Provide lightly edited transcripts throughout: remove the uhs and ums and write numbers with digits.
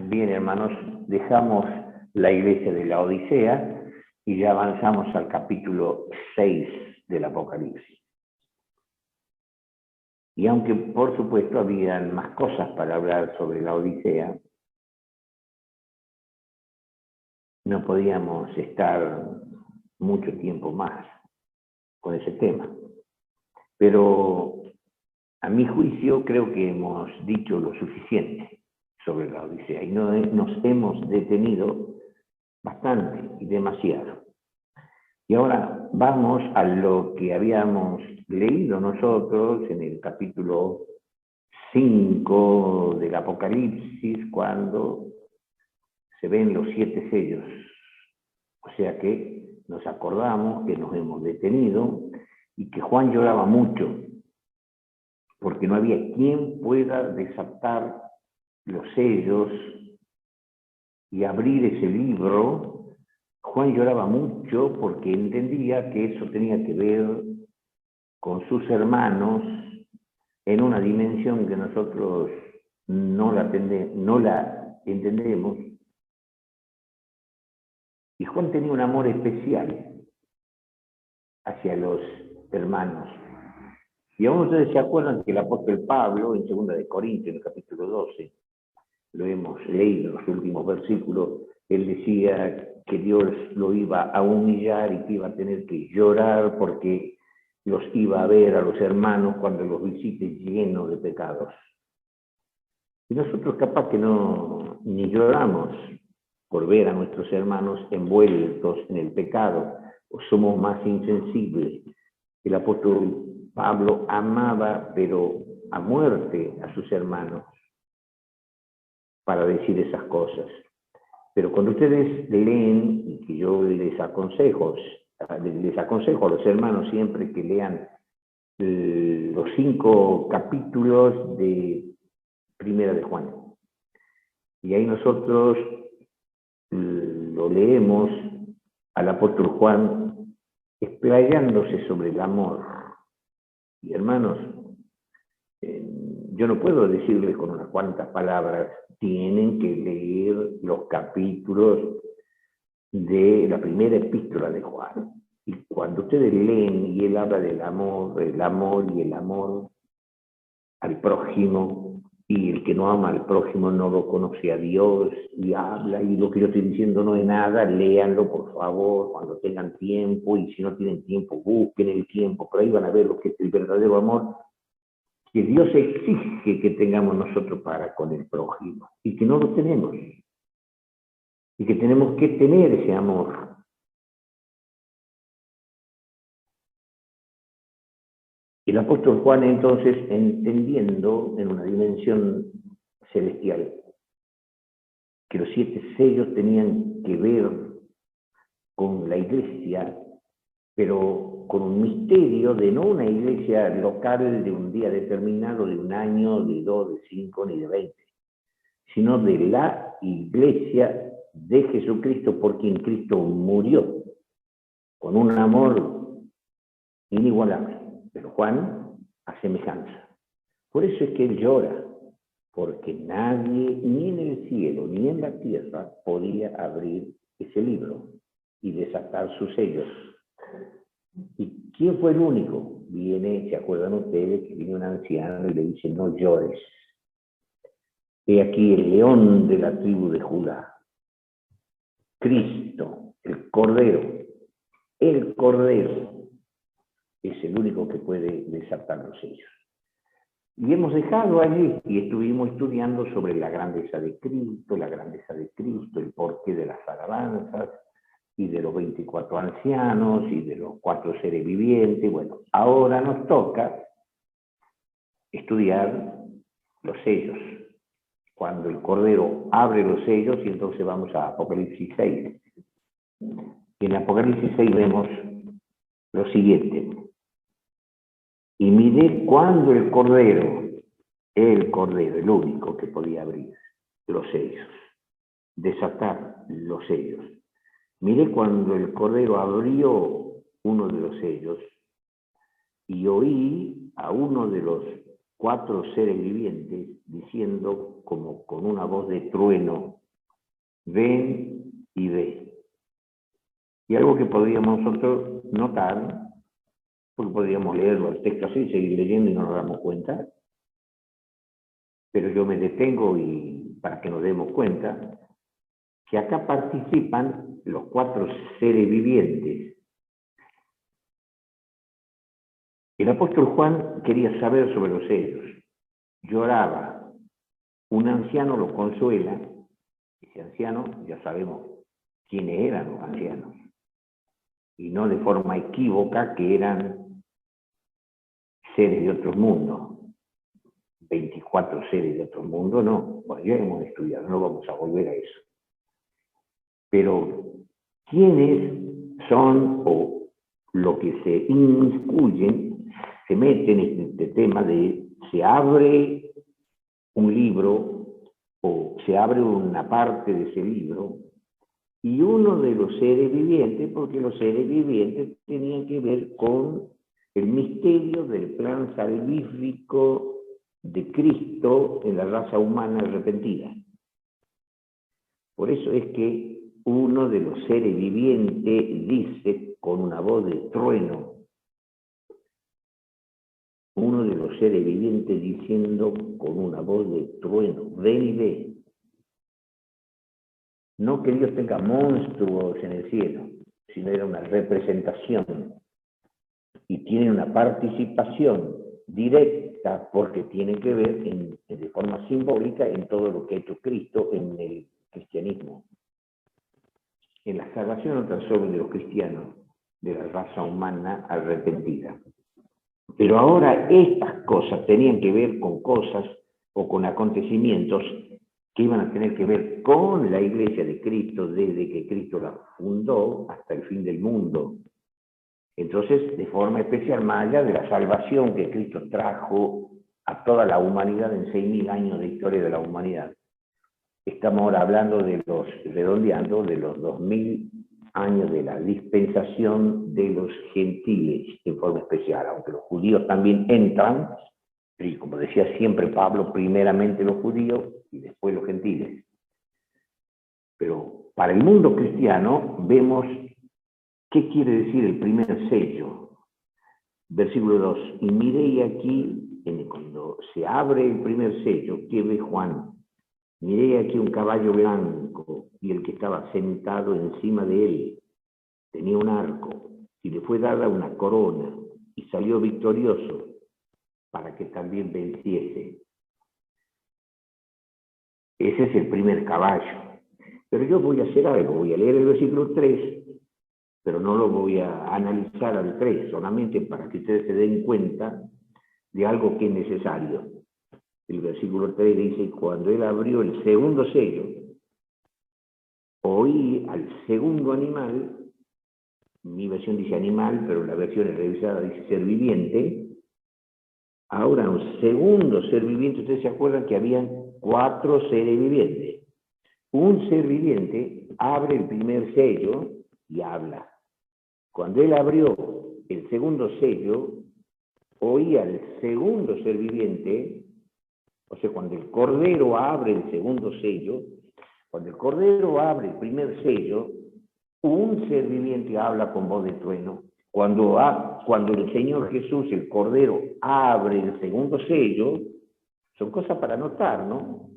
Bien, hermanos, dejamos la iglesia de la Odisea y ya avanzamos al capítulo 6 del Apocalipsis. Y aunque por supuesto habían más cosas para hablar sobre la Odisea, no podíamos estar mucho tiempo más con ese tema. Pero a mi juicio creo que hemos dicho lo suficiente sobre la Odisea y nos hemos detenido bastante y demasiado. Y ahora vamos a lo que habíamos leído nosotros en el capítulo 5 del Apocalipsis, cuando se ven los 7 sellos. O sea que nos acordamos que nos hemos detenido y que Juan lloraba mucho, porque no había quien pueda desatar los sellos y abrir ese libro. Juan lloraba mucho porque entendía que eso tenía que ver con sus hermanos en una dimensión que nosotros no la entendemos. Y Juan tenía un amor especial hacia los hermanos. Y aún ustedes se acuerdan que el apóstol Pablo, en 2 de Corintios, en el capítulo 12, lo hemos leído en los últimos versículos, él decía que Dios lo iba a humillar y que iba a tener que llorar porque los iba a ver a los hermanos cuando los visite llenos de pecados. Y nosotros capaz que ni lloramos por ver a nuestros hermanos envueltos en el pecado, o somos más insensibles. El apóstol Pablo amaba, pero a muerte, a sus hermanos, para decir esas cosas. Pero cuando ustedes leen, y que yo les aconsejo a los hermanos siempre que lean los 5 capítulos de Primera de Juan. Y ahí nosotros lo leemos al apóstol Juan explayándose sobre el amor. Y hermanos, yo no puedo decirles con unas cuantas palabras, tienen que leer los capítulos de la primera epístola de Juan. Y cuando ustedes leen y él habla del amor, el amor al prójimo, y el que no ama al prójimo no lo conoce a Dios, y habla, y lo que yo estoy diciendo no es nada, léanlo por favor, cuando tengan tiempo, y si no tienen tiempo, busquen el tiempo, pero ahí van a ver lo que es el verdadero amor que Dios exige que tengamos nosotros para con el prójimo, y que no lo tenemos, y que tenemos que tener ese amor. El apóstol Juan entonces, entendiendo en una dimensión celestial, que los 7 sellos tenían que ver con la iglesia, pero con un misterio de no una iglesia local de un día determinado, de un año, de 2, de 5, ni de 20, sino de la iglesia de Jesucristo, por quien Cristo murió, con un amor inigualable. Pero Juan, a semejanza. Por eso es que él llora, porque nadie, ni en el cielo, ni en la tierra, podía abrir ese libro y desatar sus sellos. ¿Y quién fue el único? Viene, ¿se acuerdan ustedes que viene un anciano y le dice, no llores? He aquí el león de la tribu de Judá, Cristo, el Cordero es el único que puede desatar los sellos. Y hemos dejado allí y estuvimos estudiando sobre la grandeza de Cristo, el porqué de las alabanzas y de los 24 ancianos y de los 4 seres vivientes. Bueno, ahora nos toca estudiar los sellos. Cuando el Cordero abre los sellos, y entonces vamos a Apocalipsis 6. Y en Apocalipsis 6 vemos lo siguiente. Y miré cuando el Cordero, el único que podía abrir los sellos, desatar los sellos. Miré cuando el Cordero abrió uno de los sellos y oí a uno de los cuatro seres vivientes diciendo como con una voz de trueno, ven y ve. Y algo que podríamos nosotros notar, porque podríamos leer los textos así, seguir leyendo y no nos damos cuenta, pero yo me detengo y para que nos demos cuenta que acá participan los cuatro seres vivientes. El apóstol Juan quería saber sobre los ellos. Lloraba. Un anciano lo consuela. Ese anciano, ya sabemos quiénes eran los ancianos. Y no de forma equívoca que eran seres de otros mundos. 24 seres de otros mundos, no. Bueno, ya hemos estudiado, no vamos a volver a eso. Pero, ¿quiénes son o lo que se inmiscuyen, se meten en este tema de se abre un libro o se abre una parte de ese libro y uno de los seres vivientes, porque los seres vivientes tenían que ver con el misterio del plan salvífico de Cristo en la raza humana arrepentida. Por eso es que uno de los seres vivientes dice con una voz de trueno, uno de los seres vivientes diciendo con una voz de trueno, ven y ve. No que Dios tenga monstruos en el cielo, sino era una representación y tiene una participación directa porque tiene que ver de forma simbólica en todo lo que ha hecho Cristo en el cristianismo. En la salvación no tan solo de los cristianos, de la raza humana arrepentida. Pero ahora estas cosas tenían que ver con cosas o con acontecimientos que iban a tener que ver con la iglesia de Cristo desde que Cristo la fundó hasta el fin del mundo. Entonces, de forma especial, más allá de la salvación que Cristo trajo a toda la humanidad en 6.000 años de historia de la humanidad, estamos ahora hablando de redondeando, de los 2.000 años de la dispensación de los gentiles en forma especial, aunque los judíos también entran, y como decía siempre Pablo, primeramente los judíos y después los gentiles. Pero para el mundo cristiano vemos qué quiere decir el primer sello. Versículo 2, y miré aquí, cuando se abre el primer sello, ¿qué ve Juan? Miré aquí un caballo blanco y el que estaba sentado encima de él tenía un arco y le fue dada una corona y salió victorioso para que también venciese. Ese es el primer caballo. Pero yo voy a hacer algo, voy a leer el versículo 3, pero no lo voy a analizar al 3, solamente para que ustedes se den cuenta de algo que es necesario. El versículo 3 dice, cuando él abrió el segundo sello, oí al segundo animal, mi versión dice animal, pero la versión revisada dice ser viviente. Ahora un segundo ser viviente, ustedes se acuerdan que habían 4 seres vivientes. Un ser viviente abre el primer sello y habla. Cuando él abrió el segundo sello, oí al segundo ser viviente. O sea, cuando el Cordero abre el segundo sello, cuando el Cordero abre el primer sello, un ser viviente habla con voz de trueno. Cuando el Señor Jesús, el Cordero, abre el segundo sello, son cosas para notar, ¿no?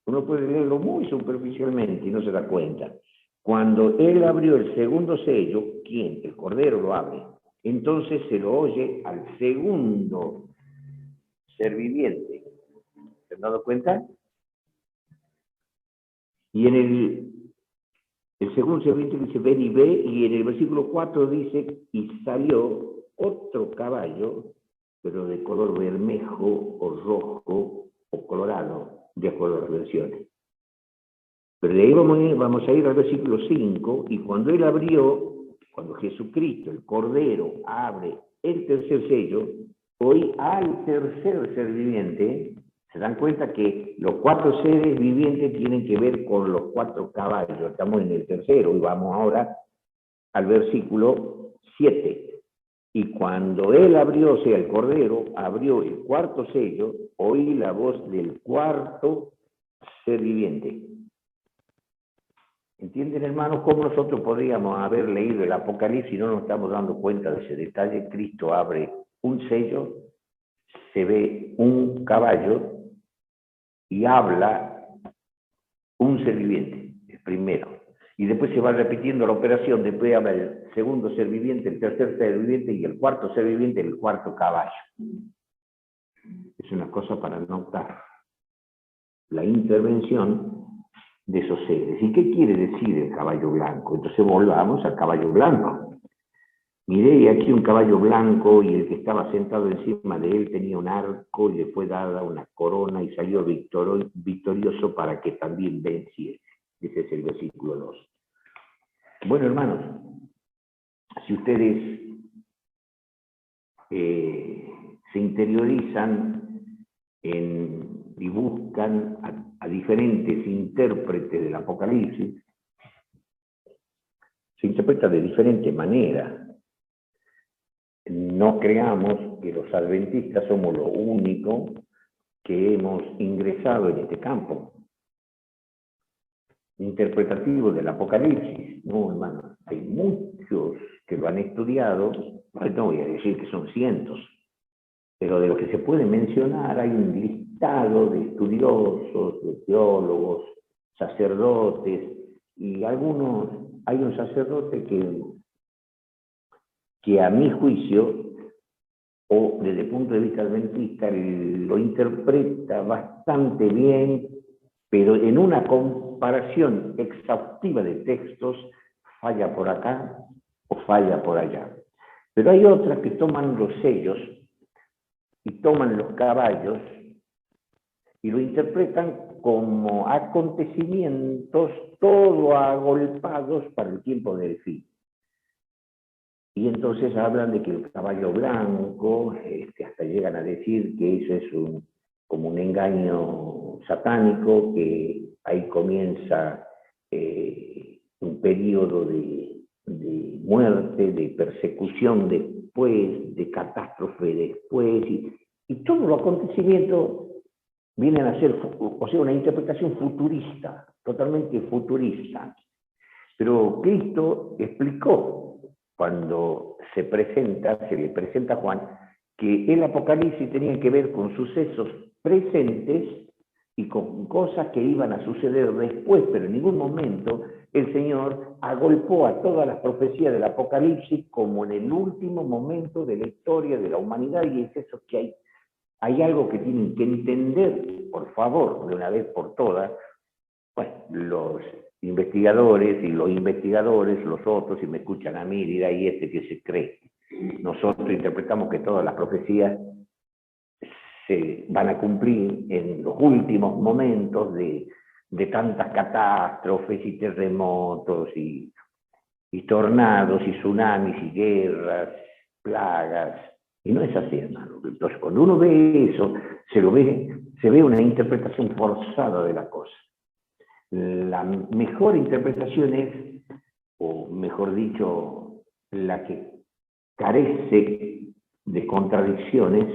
Uno puede leerlo muy superficialmente y no se da cuenta. Cuando Él abrió el segundo sello, ¿quién? El Cordero lo abre. Entonces se lo oye al segundo ser viviente. ¿Se han dado cuenta? Y en el segundo ser viviente dice ven y ve, y en el versículo 4 dice, y salió otro caballo, pero de color bermejo o rojo o colorado, de acuerdo a las versiones. Pero de ahí vamos a ir al versículo 5, y cuando él abrió, cuando Jesucristo, el Cordero, abre el tercer sello, oí al tercer ser viviente. Se dan cuenta que los 4 seres vivientes tienen que ver con los 4 caballos. Estamos en el tercero y vamos ahora al versículo 7. Y cuando él abrió, o sea, el Cordero, abrió el cuarto sello, oí la voz del cuarto ser viviente. ¿Entienden, hermanos, cómo nosotros podríamos haber leído el Apocalipsis y no nos estamos dando cuenta de ese detalle? Cristo abre un sello, se ve un caballo y habla un ser viviente, el primero. Y después se va repitiendo la operación, después habla el segundo ser viviente, el tercer ser viviente y el cuarto ser viviente, el cuarto caballo. Es una cosa para notar la intervención de esos seres. ¿Y qué quiere decir el caballo blanco? Entonces volvamos al caballo blanco. Miré aquí un caballo blanco y el que estaba sentado encima de él tenía un arco y le fue dada una corona y salió victorioso para que también venciera. Ese es el versículo 2. Bueno, hermanos, si ustedes se interiorizan y buscan a diferentes intérpretes del Apocalipsis, se interpreta de diferente manera. No creamos que los adventistas somos lo único que hemos ingresado en este campo interpretativo del Apocalipsis. No, hermano, hay muchos que lo han estudiado, no voy a decir que son cientos, pero de lo que se puede mencionar hay un listado de estudiosos, de teólogos, sacerdotes, y algunos, hay un sacerdote que a mi juicio, o desde el punto de vista adventista, lo interpreta bastante bien, pero en una comparación exhaustiva de textos, falla por acá o falla por allá. Pero hay otras que toman los sellos y toman los caballos y lo interpretan como acontecimientos todo agolpados para el tiempo del fin. Y entonces hablan de que el caballo blanco, hasta llegan a decir que eso es como un engaño satánico, que ahí comienza un periodo de muerte, de persecución después, de catástrofe después, y todos los acontecimientos vienen a ser, o sea, una interpretación futurista, totalmente futurista. Pero Cristo explicó, cuando se le presenta a Juan, que el Apocalipsis tenía que ver con sucesos presentes y con cosas que iban a suceder después, pero en ningún momento el Señor agolpó a todas las profecías del Apocalipsis como en el último momento de la historia de la humanidad, y es eso que hay algo que tienen que entender, por favor, de una vez por todas, pues, los investigadores y los investigadores, los otros, si me escuchan a mí, dirá, ¿y este que se cree? Nosotros interpretamos que todas las profecías se van a cumplir en los últimos momentos de tantas catástrofes y terremotos y tornados y tsunamis y guerras, plagas, y no es así, hermano. Entonces, cuando uno ve eso, se ve una interpretación forzada de la cosa. La mejor interpretación es, o mejor dicho, la que carece de contradicciones,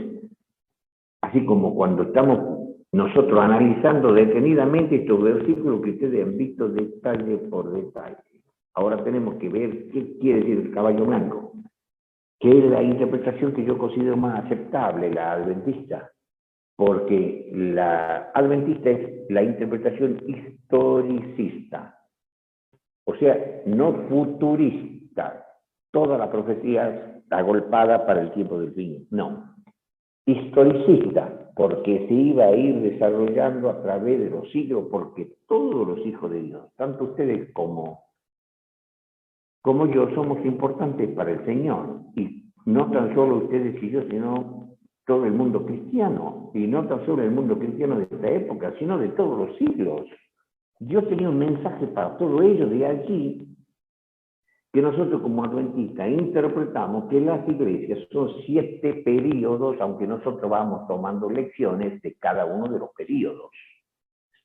así como cuando estamos nosotros analizando detenidamente estos versículos que ustedes han visto detalle por detalle. Ahora tenemos que ver qué quiere decir el caballo blanco, que es la interpretación que yo considero más aceptable, la adventista, porque la adventista es la interpretación historicista, o sea, no futurista, toda la profecía agolpada para el tiempo del fin, no. Historicista, porque se iba a ir desarrollando a través de los siglos, porque todos los hijos de Dios, tanto ustedes como yo, somos importantes para el Señor, y no tan solo ustedes y yo, sino todo el mundo cristiano, y no tan solo el mundo cristiano de esta época, sino de todos los siglos. Dios tenía un mensaje para todo ello, de allí que nosotros como adventistas interpretamos que las iglesias son 7 períodos, aunque nosotros vamos tomando lecciones de cada uno de los períodos,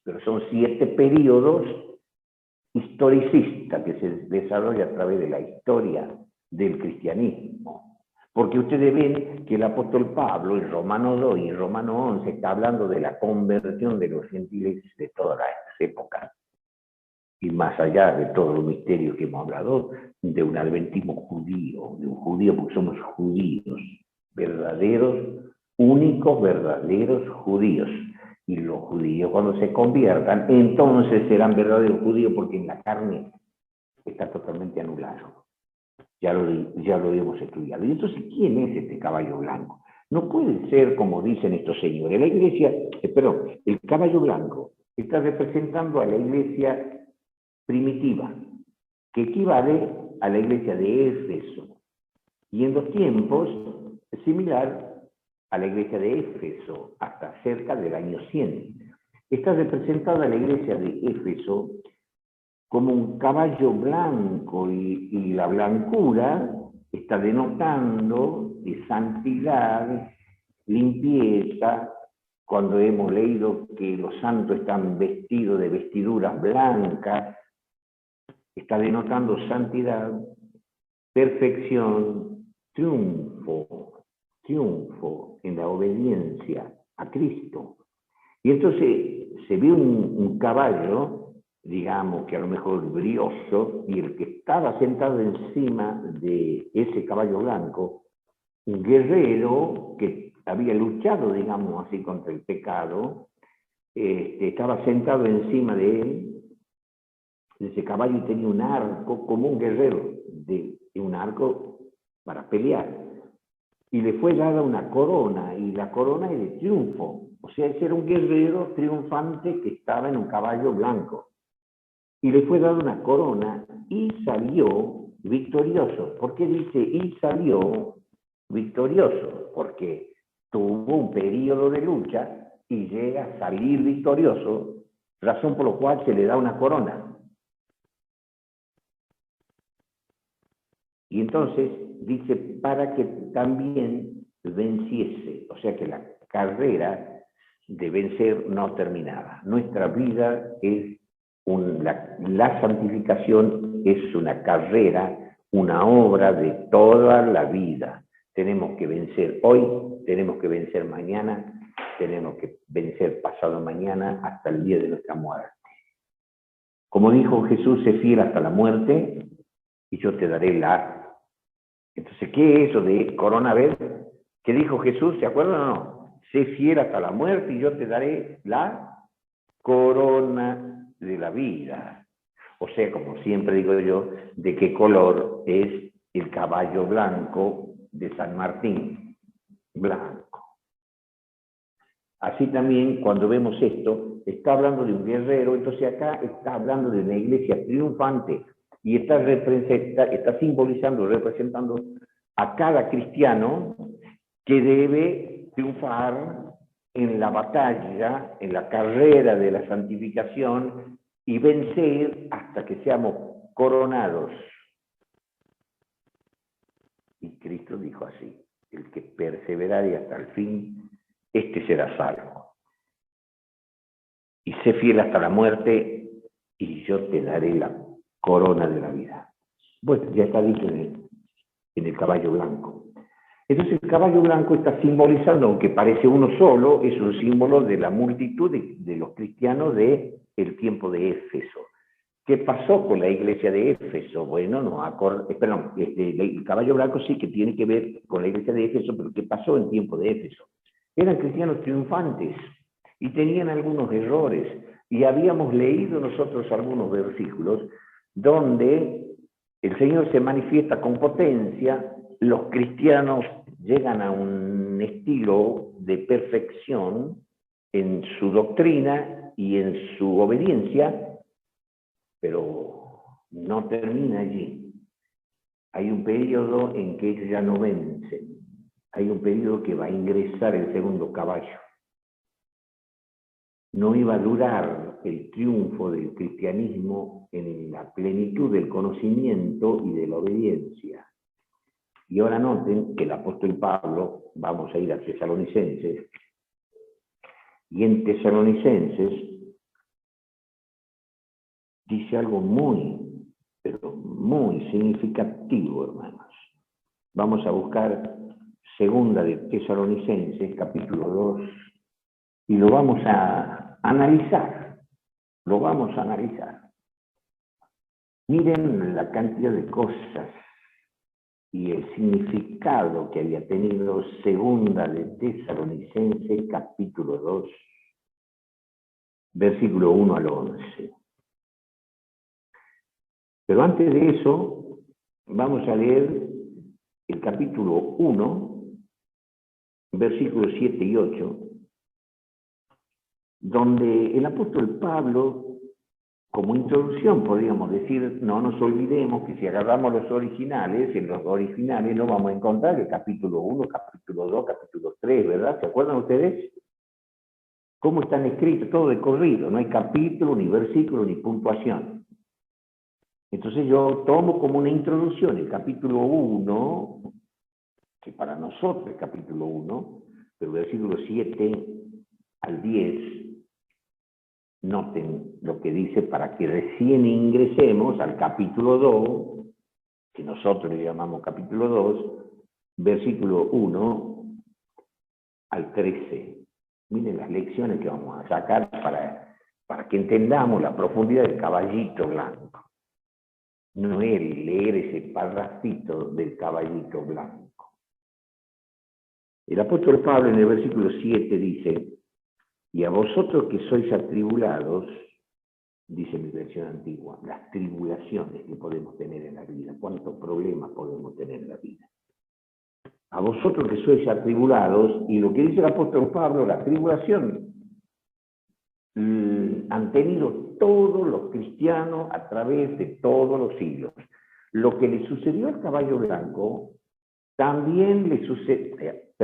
pero son 7 períodos historicistas que se desarrollan a través de la historia del cristianismo. Porque ustedes ven que el apóstol Pablo en Romanos 2 y en Romanos 11 está hablando de la conversión de los gentiles de todas las épocas. Y más allá de todos los misterios que hemos hablado, de un adventismo judío, de un judío porque somos judíos, verdaderos, únicos verdaderos judíos. Y los judíos cuando se conviertan, entonces serán verdaderos judíos porque en la carne está totalmente anulado. Ya lo hemos estudiado. Y entonces, ¿quién es este caballo blanco? No puede ser como dicen estos señores. La iglesia, el caballo blanco está representando a la iglesia primitiva, que equivale a la iglesia de Éfeso. Y en los tiempos, es similar a la iglesia de Éfeso, hasta cerca del año 100. Está representada la iglesia de Éfeso como un caballo blanco y la blancura está denotando de santidad, limpieza. Cuando hemos leído que los santos están vestidos de vestiduras blancas, está denotando santidad, perfección, triunfo en la obediencia a Cristo. Y entonces se ve un caballo, digamos que a lo mejor brioso, y el que estaba sentado encima de ese caballo blanco, un guerrero que había luchado, digamos así, contra el pecado, estaba sentado encima de él, ese caballo, y tenía un arco como un guerrero, un arco para pelear. Y le fue dada una corona, y la corona es de triunfo. O sea, ese era un guerrero triunfante que estaba en un caballo blanco. Y le fue dada una corona y salió victorioso. ¿Por qué dice y salió victorioso? Porque tuvo un periodo de lucha y llega a salir victorioso, razón por la cual se le da una corona. Y entonces dice, para que también venciese, o sea que la carrera de vencer no terminaba. Nuestra vida es la santificación es una carrera, una obra de toda la vida. Tenemos que vencer hoy, tenemos que vencer mañana, tenemos que vencer pasado mañana hasta el día de nuestra muerte. Como dijo Jesús, sé fiel hasta la muerte y yo te daré la... Entonces, ¿qué es eso de coronavirus? ¿Qué dijo Jesús? ¿Se acuerdan o no? Sé fiel hasta la muerte y yo te daré la corona de la vida. O sea, como siempre digo yo, ¿de qué color es el caballo blanco de San Martín? Blanco. Así también, cuando vemos esto, está hablando de un guerrero, entonces acá está hablando de una iglesia triunfante, y está simbolizando, representando a cada cristiano que debe triunfar en la batalla, en la carrera de la santificación y vencer hasta que seamos coronados. Y Cristo dijo así, el que perseverare hasta el fin, este será salvo. Y sé fiel hasta la muerte y yo te daré la corona de la vida. Bueno, ya está dicho en el caballo blanco. Entonces el caballo blanco está simbolizando, aunque parece uno solo, es un símbolo de la multitud de los cristianos del tiempo de Éfeso. ¿Qué pasó con la iglesia de Éfeso? Bueno, el caballo blanco sí que tiene que ver con la iglesia de Éfeso, pero ¿qué pasó en tiempo de Éfeso? Eran cristianos triunfantes y tenían algunos errores. Y habíamos leído nosotros algunos versículos donde el Señor se manifiesta con potencia, los cristianos llegan a un estilo de perfección en su doctrina y en su obediencia, pero no termina allí. Hay un periodo en que ellos ya no vencen. Hay un periodo que va a ingresar el segundo caballo. No iba a durar el triunfo del cristianismo en la plenitud del conocimiento y de la obediencia. Y ahora noten que el apóstol Pablo, vamos a ir a Tesalonicenses, y en Tesalonicenses dice algo muy, pero muy significativo, hermanos. Vamos a buscar segunda de Tesalonicenses, capítulo 2, y lo vamos a analizar. Lo vamos a analizar. Miren la cantidad de cosas y el significado que había tenido segunda de Tesalonicenses, capítulo 2, versículo 1 al 11. Pero antes de eso, vamos a leer el capítulo 1, versículos 7 y 8, donde el apóstol Pablo, como introducción, podríamos decir, no nos olvidemos que si agarramos los originales, en los originales no vamos a encontrar el capítulo 1, capítulo 2, capítulo 3, ¿verdad? ¿Se acuerdan ustedes? ¿Cómo están escritos? Todo de corrido, no hay capítulo, ni versículo, ni puntuación. Entonces yo tomo como una introducción el capítulo 1, que para nosotros es capítulo 1, pero versículo 7 al 10, noten lo que dice para que recién ingresemos al capítulo 2, que nosotros le llamamos capítulo 2, versículo 1 al 13. Miren las lecciones que vamos a sacar para que entendamos la profundidad del caballito blanco. No es leer ese parrafito del caballito blanco. El apóstol Pablo en el versículo 7 dice: y a vosotros que sois atribulados, dice mi versión antigua, las tribulaciones que podemos tener en la vida, cuántos problemas podemos tener en la vida. A vosotros que sois atribulados, y lo que dice el apóstol Pablo, la tribulación han tenido todos los cristianos a través de todos los siglos. Lo que le sucedió al caballo blanco, también le sucede,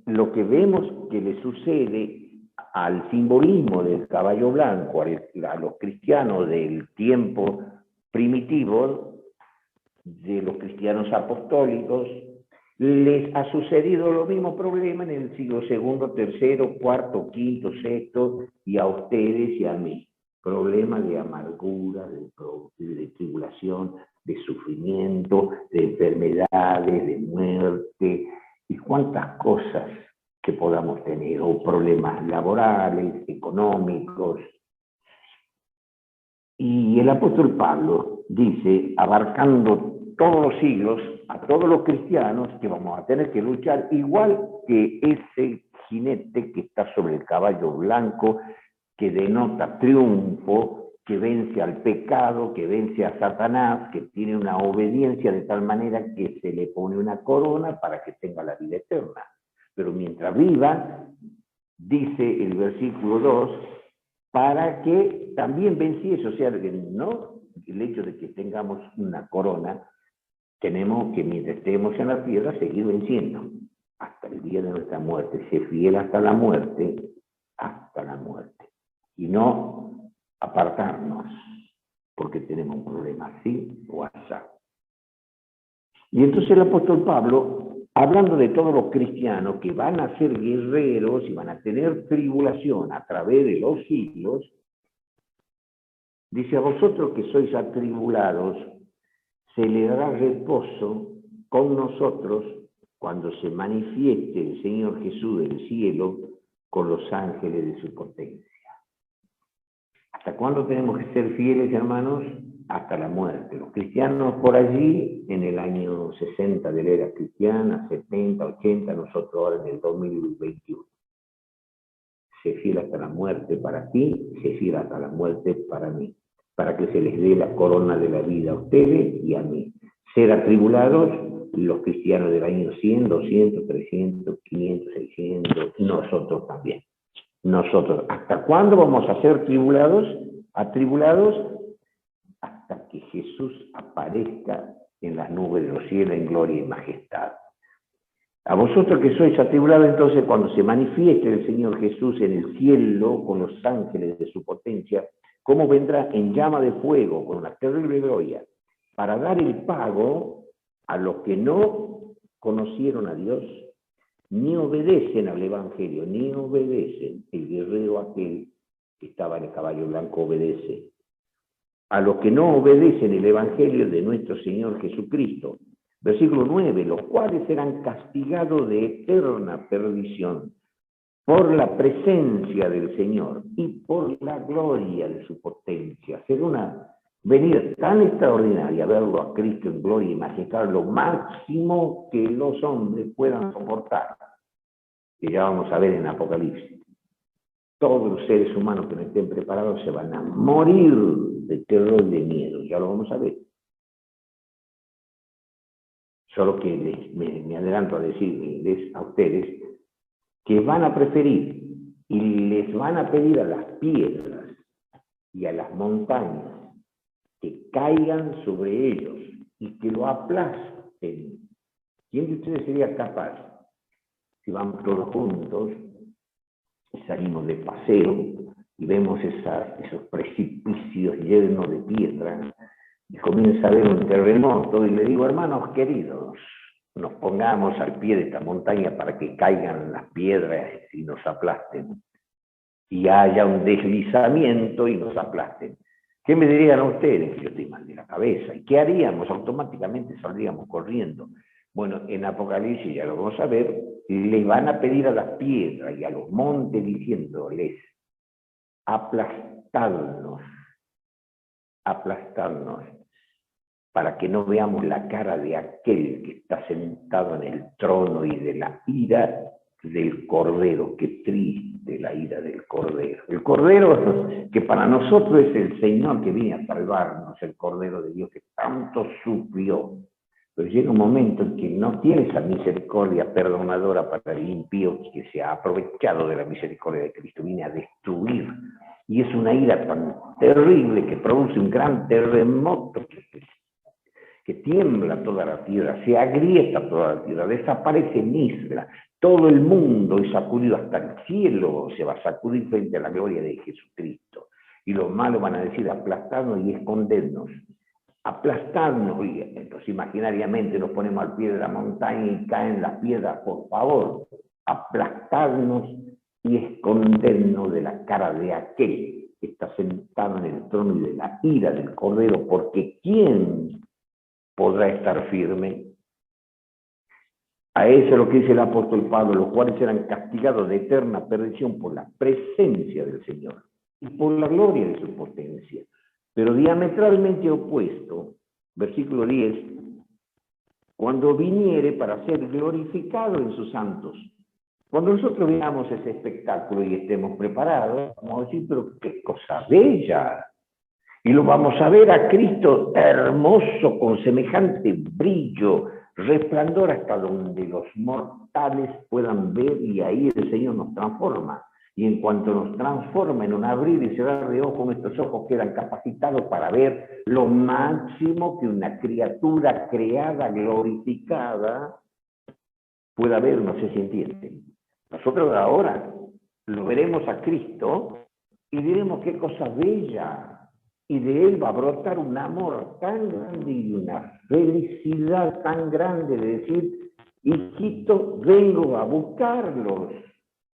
lo que vemos que le sucede al simbolismo del caballo blanco, a los cristianos del tiempo primitivo, de los cristianos apostólicos, les ha sucedido los mismos problemas en el siglo segundo, tercero, cuarto, quinto, sexto, y a ustedes y a mí. Problemas de amargura, de tribulación, de sufrimiento, de enfermedades, de muerte, y cuántas cosas que podamos tener, o problemas laborales, económicos. Y el apóstol Pablo dice, abarcando todos los siglos, a todos los cristianos, que vamos a tener que luchar igual que ese jinete que está sobre el caballo blanco, que denota triunfo, que vence al pecado, que vence a Satanás, que tiene una obediencia de tal manera que se le pone una corona para que tenga la vida eterna. Pero mientras viva, dice el versículo 2, para que también venciese, o sea, que no el hecho de que tengamos una corona, tenemos que mientras estemos en la tierra seguir venciendo hasta el día de nuestra muerte, ser fiel hasta la muerte, y no apartarnos porque tenemos un problema así o asá. Y entonces el apóstol Pablo, hablando de todos los cristianos que van a ser guerreros y van a tener tribulación a través de los siglos, dice: a vosotros que sois atribulados, se le dará reposo con nosotros cuando se manifieste el Señor Jesús del cielo con los ángeles de su potencia. ¿Hasta cuándo tenemos que ser fieles, hermanos? Hasta la muerte. Los cristianos por allí, en el año 60 de la era cristiana, 70, 80, nosotros ahora en el 2021. Sé fiel hasta la muerte para ti, sé fiel hasta la muerte para mí, para que se les dé la corona de la vida a ustedes y a mí. Ser atribulados los cristianos del año 100, 200, 300, 500, 600, nosotros también. Nosotros, ¿hasta cuándo vamos a ser atribulados? Hasta que Jesús aparezca en las nubes de los cielos en gloria y majestad. A vosotros que sois atribulados, entonces, cuando se manifieste el Señor Jesús en el cielo con los ángeles de su potencia, ¿cómo vendrá? En llama de fuego, con una terrible gloria, para dar el pago a los que no conocieron a Dios, ni obedecen al Evangelio, ni obedecen. El guerrero aquel que estaba en el caballo blanco obedece. A los que no obedecen el Evangelio de nuestro Señor Jesucristo. Versículo 9, los cuales serán castigados de eterna perdición por la presencia del Señor y por la gloria de su potencia. Será una venida tan extraordinaria verlo a Cristo en gloria y majestad, lo máximo que los hombres puedan soportar, que ya vamos a ver en Apocalipsis. Todos los seres humanos que no estén preparados se van a morir de terror y de miedo, ya lo vamos a ver. Solo que me adelanto a decirles a ustedes que van a preferir y les van a pedir a las piedras y a las montañas que caigan sobre ellos y que lo aplasten. ¿Quién de ustedes sería capaz, si vamos todos juntos, salimos de paseo y vemos esos precipicios llenos de piedra, y comienza a haber un terremoto, y le digo, hermanos queridos, nos pongamos al pie de esta montaña para que caigan las piedras y nos aplasten, y haya un deslizamiento y nos aplasten? ¿Qué me dirían a ustedes? Que yo estoy mal de la cabeza. ¿Y qué haríamos? Automáticamente saldríamos corriendo. Bueno, en Apocalipsis, ya lo vamos a ver, le van a pedir a las piedras y a los montes diciéndoles, aplastarnos, para que no veamos la cara de aquel que está sentado en el trono y de la ira del Cordero. Qué triste la ira del Cordero. El Cordero que para nosotros es el Señor que viene a salvarnos, el Cordero de Dios que tanto sufrió. Pero llega un momento en que no tiene esa misericordia perdonadora para el impío que se ha aprovechado de la misericordia de Cristo, viene a destruir. Y es una ira tan terrible que produce un gran terremoto que tiembla toda la tierra, se agrieta toda la tierra, desaparece Misra, todo el mundo es sacudido, hasta el cielo se va a sacudir frente a la gloria de Jesucristo. Y los malos van a decir aplastarnos y escondernos. Aplastarnos, y entonces imaginariamente nos ponemos al pie de la montaña y caen las piedras, por favor, aplastarnos y escondernos de la cara de aquel que está sentado en el trono y de la ira del Cordero, porque ¿quién podrá estar firme? A eso es lo que dice el apóstol Pablo, los cuales serán castigados de eterna perdición por la presencia del Señor y por la gloria de su potencia. Pero diametralmente opuesto, versículo 10, cuando viniere para ser glorificado en sus santos. Cuando nosotros veamos ese espectáculo y estemos preparados, vamos a decir, pero qué cosa bella. Y lo vamos a ver a Cristo hermoso, con semejante brillo, resplandor, hasta donde los mortales puedan ver, y ahí el Señor nos transforma. Y en cuanto nos transforma en un abrir y cerrar de ojos, nuestros ojos quedan capacitados para ver lo máximo que una criatura creada, glorificada, pueda ver. No sé si entienden. Nosotros ahora lo veremos a Cristo y diremos qué cosa bella. Y de él va a brotar un amor tan grande y una felicidad tan grande de decir, hijito, vengo a buscarlos.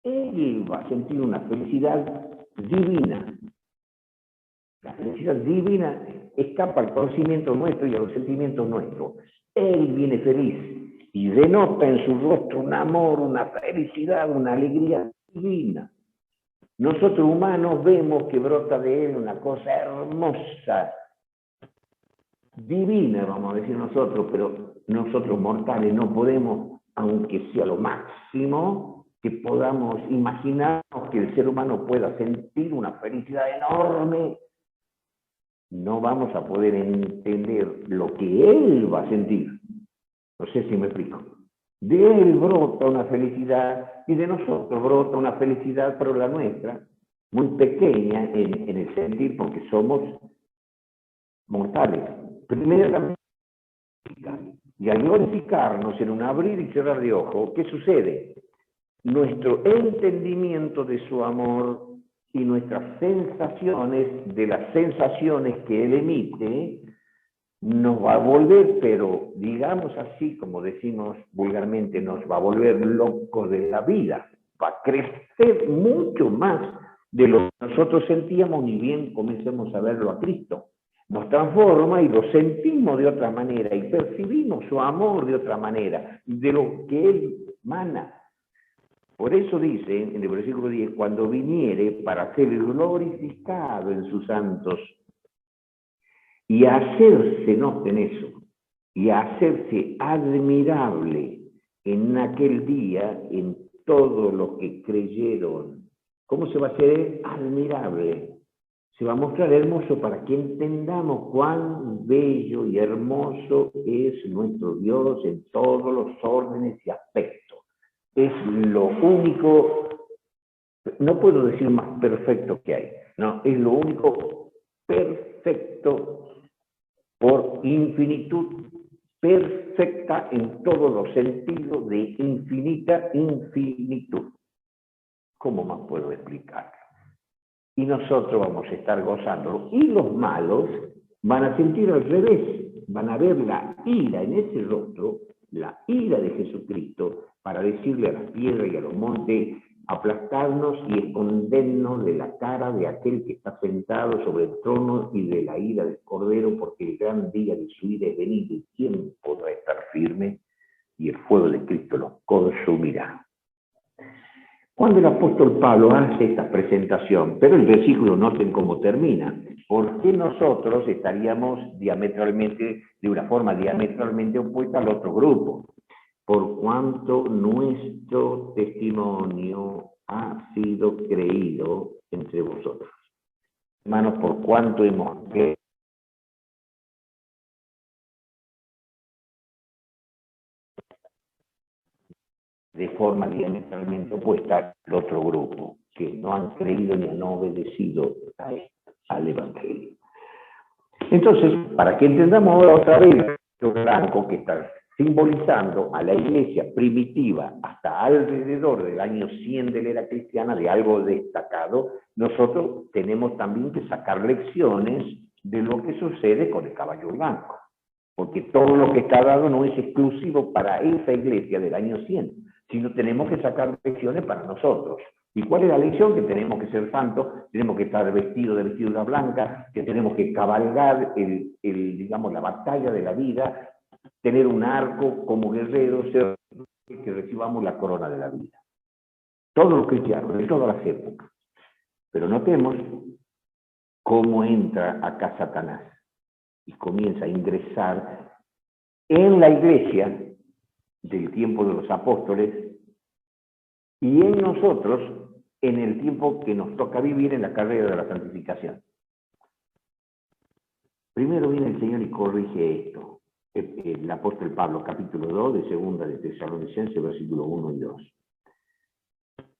Él va a sentir una felicidad divina. La felicidad divina escapa al conocimiento nuestro y a los sentimientos nuestros. Él viene feliz y denota en su rostro un amor, una felicidad, una alegría divina. Nosotros humanos vemos que brota de él una cosa hermosa, divina, vamos a decir nosotros, pero nosotros mortales no podemos, aunque sea lo máximo, que podamos imaginarnos que el ser humano pueda sentir una felicidad enorme, no vamos a poder entender lo que él va a sentir. No sé si me explico. De él brota una felicidad y de nosotros brota una felicidad, pero la nuestra, muy pequeña en el sentir, porque somos mortales. Primeramente, y al glorificarnos en un abrir y cerrar de ojos, ¿qué sucede? Nuestro entendimiento de su amor y nuestras sensaciones, de las sensaciones que él emite, nos va a volver, pero digamos así, como decimos vulgarmente, nos va a volver locos de la vida. Va a crecer mucho más de lo que nosotros sentíamos, ni bien comencemos a verlo a Cristo. nos transforma y lo sentimos de otra manera y percibimos su amor de otra manera, de lo que Él mana. Por eso dice en el versículo 10, cuando viniere para ser glorificado en sus santos y hacerse, noten eso, y hacerse admirable en aquel día en todos los que creyeron. ¿Cómo se va a hacer admirable? Se va a mostrar hermoso para que entendamos cuán bello y hermoso es nuestro Dios en todos los órdenes y aspectos. Es lo único, no puedo decir más perfecto que hay, no, es lo único perfecto por infinitud, perfecta en todos los sentidos de infinita infinitud. ¿Cómo más puedo explicarlo? Y nosotros vamos a estar gozándolo. Y los malos van a sentir al revés, van a ver la ira en ese rostro, la ira de Jesucristo, para decirle a las piedras y a los montes, aplastarnos y escondernos de la cara de aquel que está sentado sobre el trono y de la ira del Cordero, porque el gran día de su ira es venido, y quién podrá estar firme, y el fuego de Cristo los consumirá. Cuando el apóstol Pablo hace esta presentación, pero el versículo noten cómo termina, ¿por qué nosotros estaríamos diametralmente, de una forma diametralmente opuesta al otro grupo? Por cuanto nuestro testimonio ha sido creído entre vosotros. Hermanos, por cuanto hemos creído de forma diametralmente opuesta al otro grupo, que no han creído ni han obedecido al Evangelio. Entonces, para que entendamos ahora otra vez lo blanco que está simbolizando a la iglesia primitiva hasta alrededor del año 100 de la era cristiana, de algo destacado, nosotros tenemos también que sacar lecciones de lo que sucede con el caballo blanco, porque todo lo que está dado no es exclusivo para esa iglesia del año 100, sino tenemos que sacar lecciones para nosotros. ¿Y cuál es la lección? Que tenemos que ser santos, tenemos que estar vestidos de vestidura blanca, que tenemos que cabalgar digamos, la batalla de la vida, tener un arco como guerrero, ser que recibamos la corona de la vida. Todos los cristianos, de todas las épocas. Pero notemos cómo entra acá Satanás y comienza a ingresar en la iglesia del tiempo de los apóstoles y en nosotros en el tiempo que nos toca vivir en la carrera de la santificación. Primero viene el Señor y corrige esto. El apóstol Pablo, capítulo 2 de segunda de Tesalonicenses, versículo 1 y 2.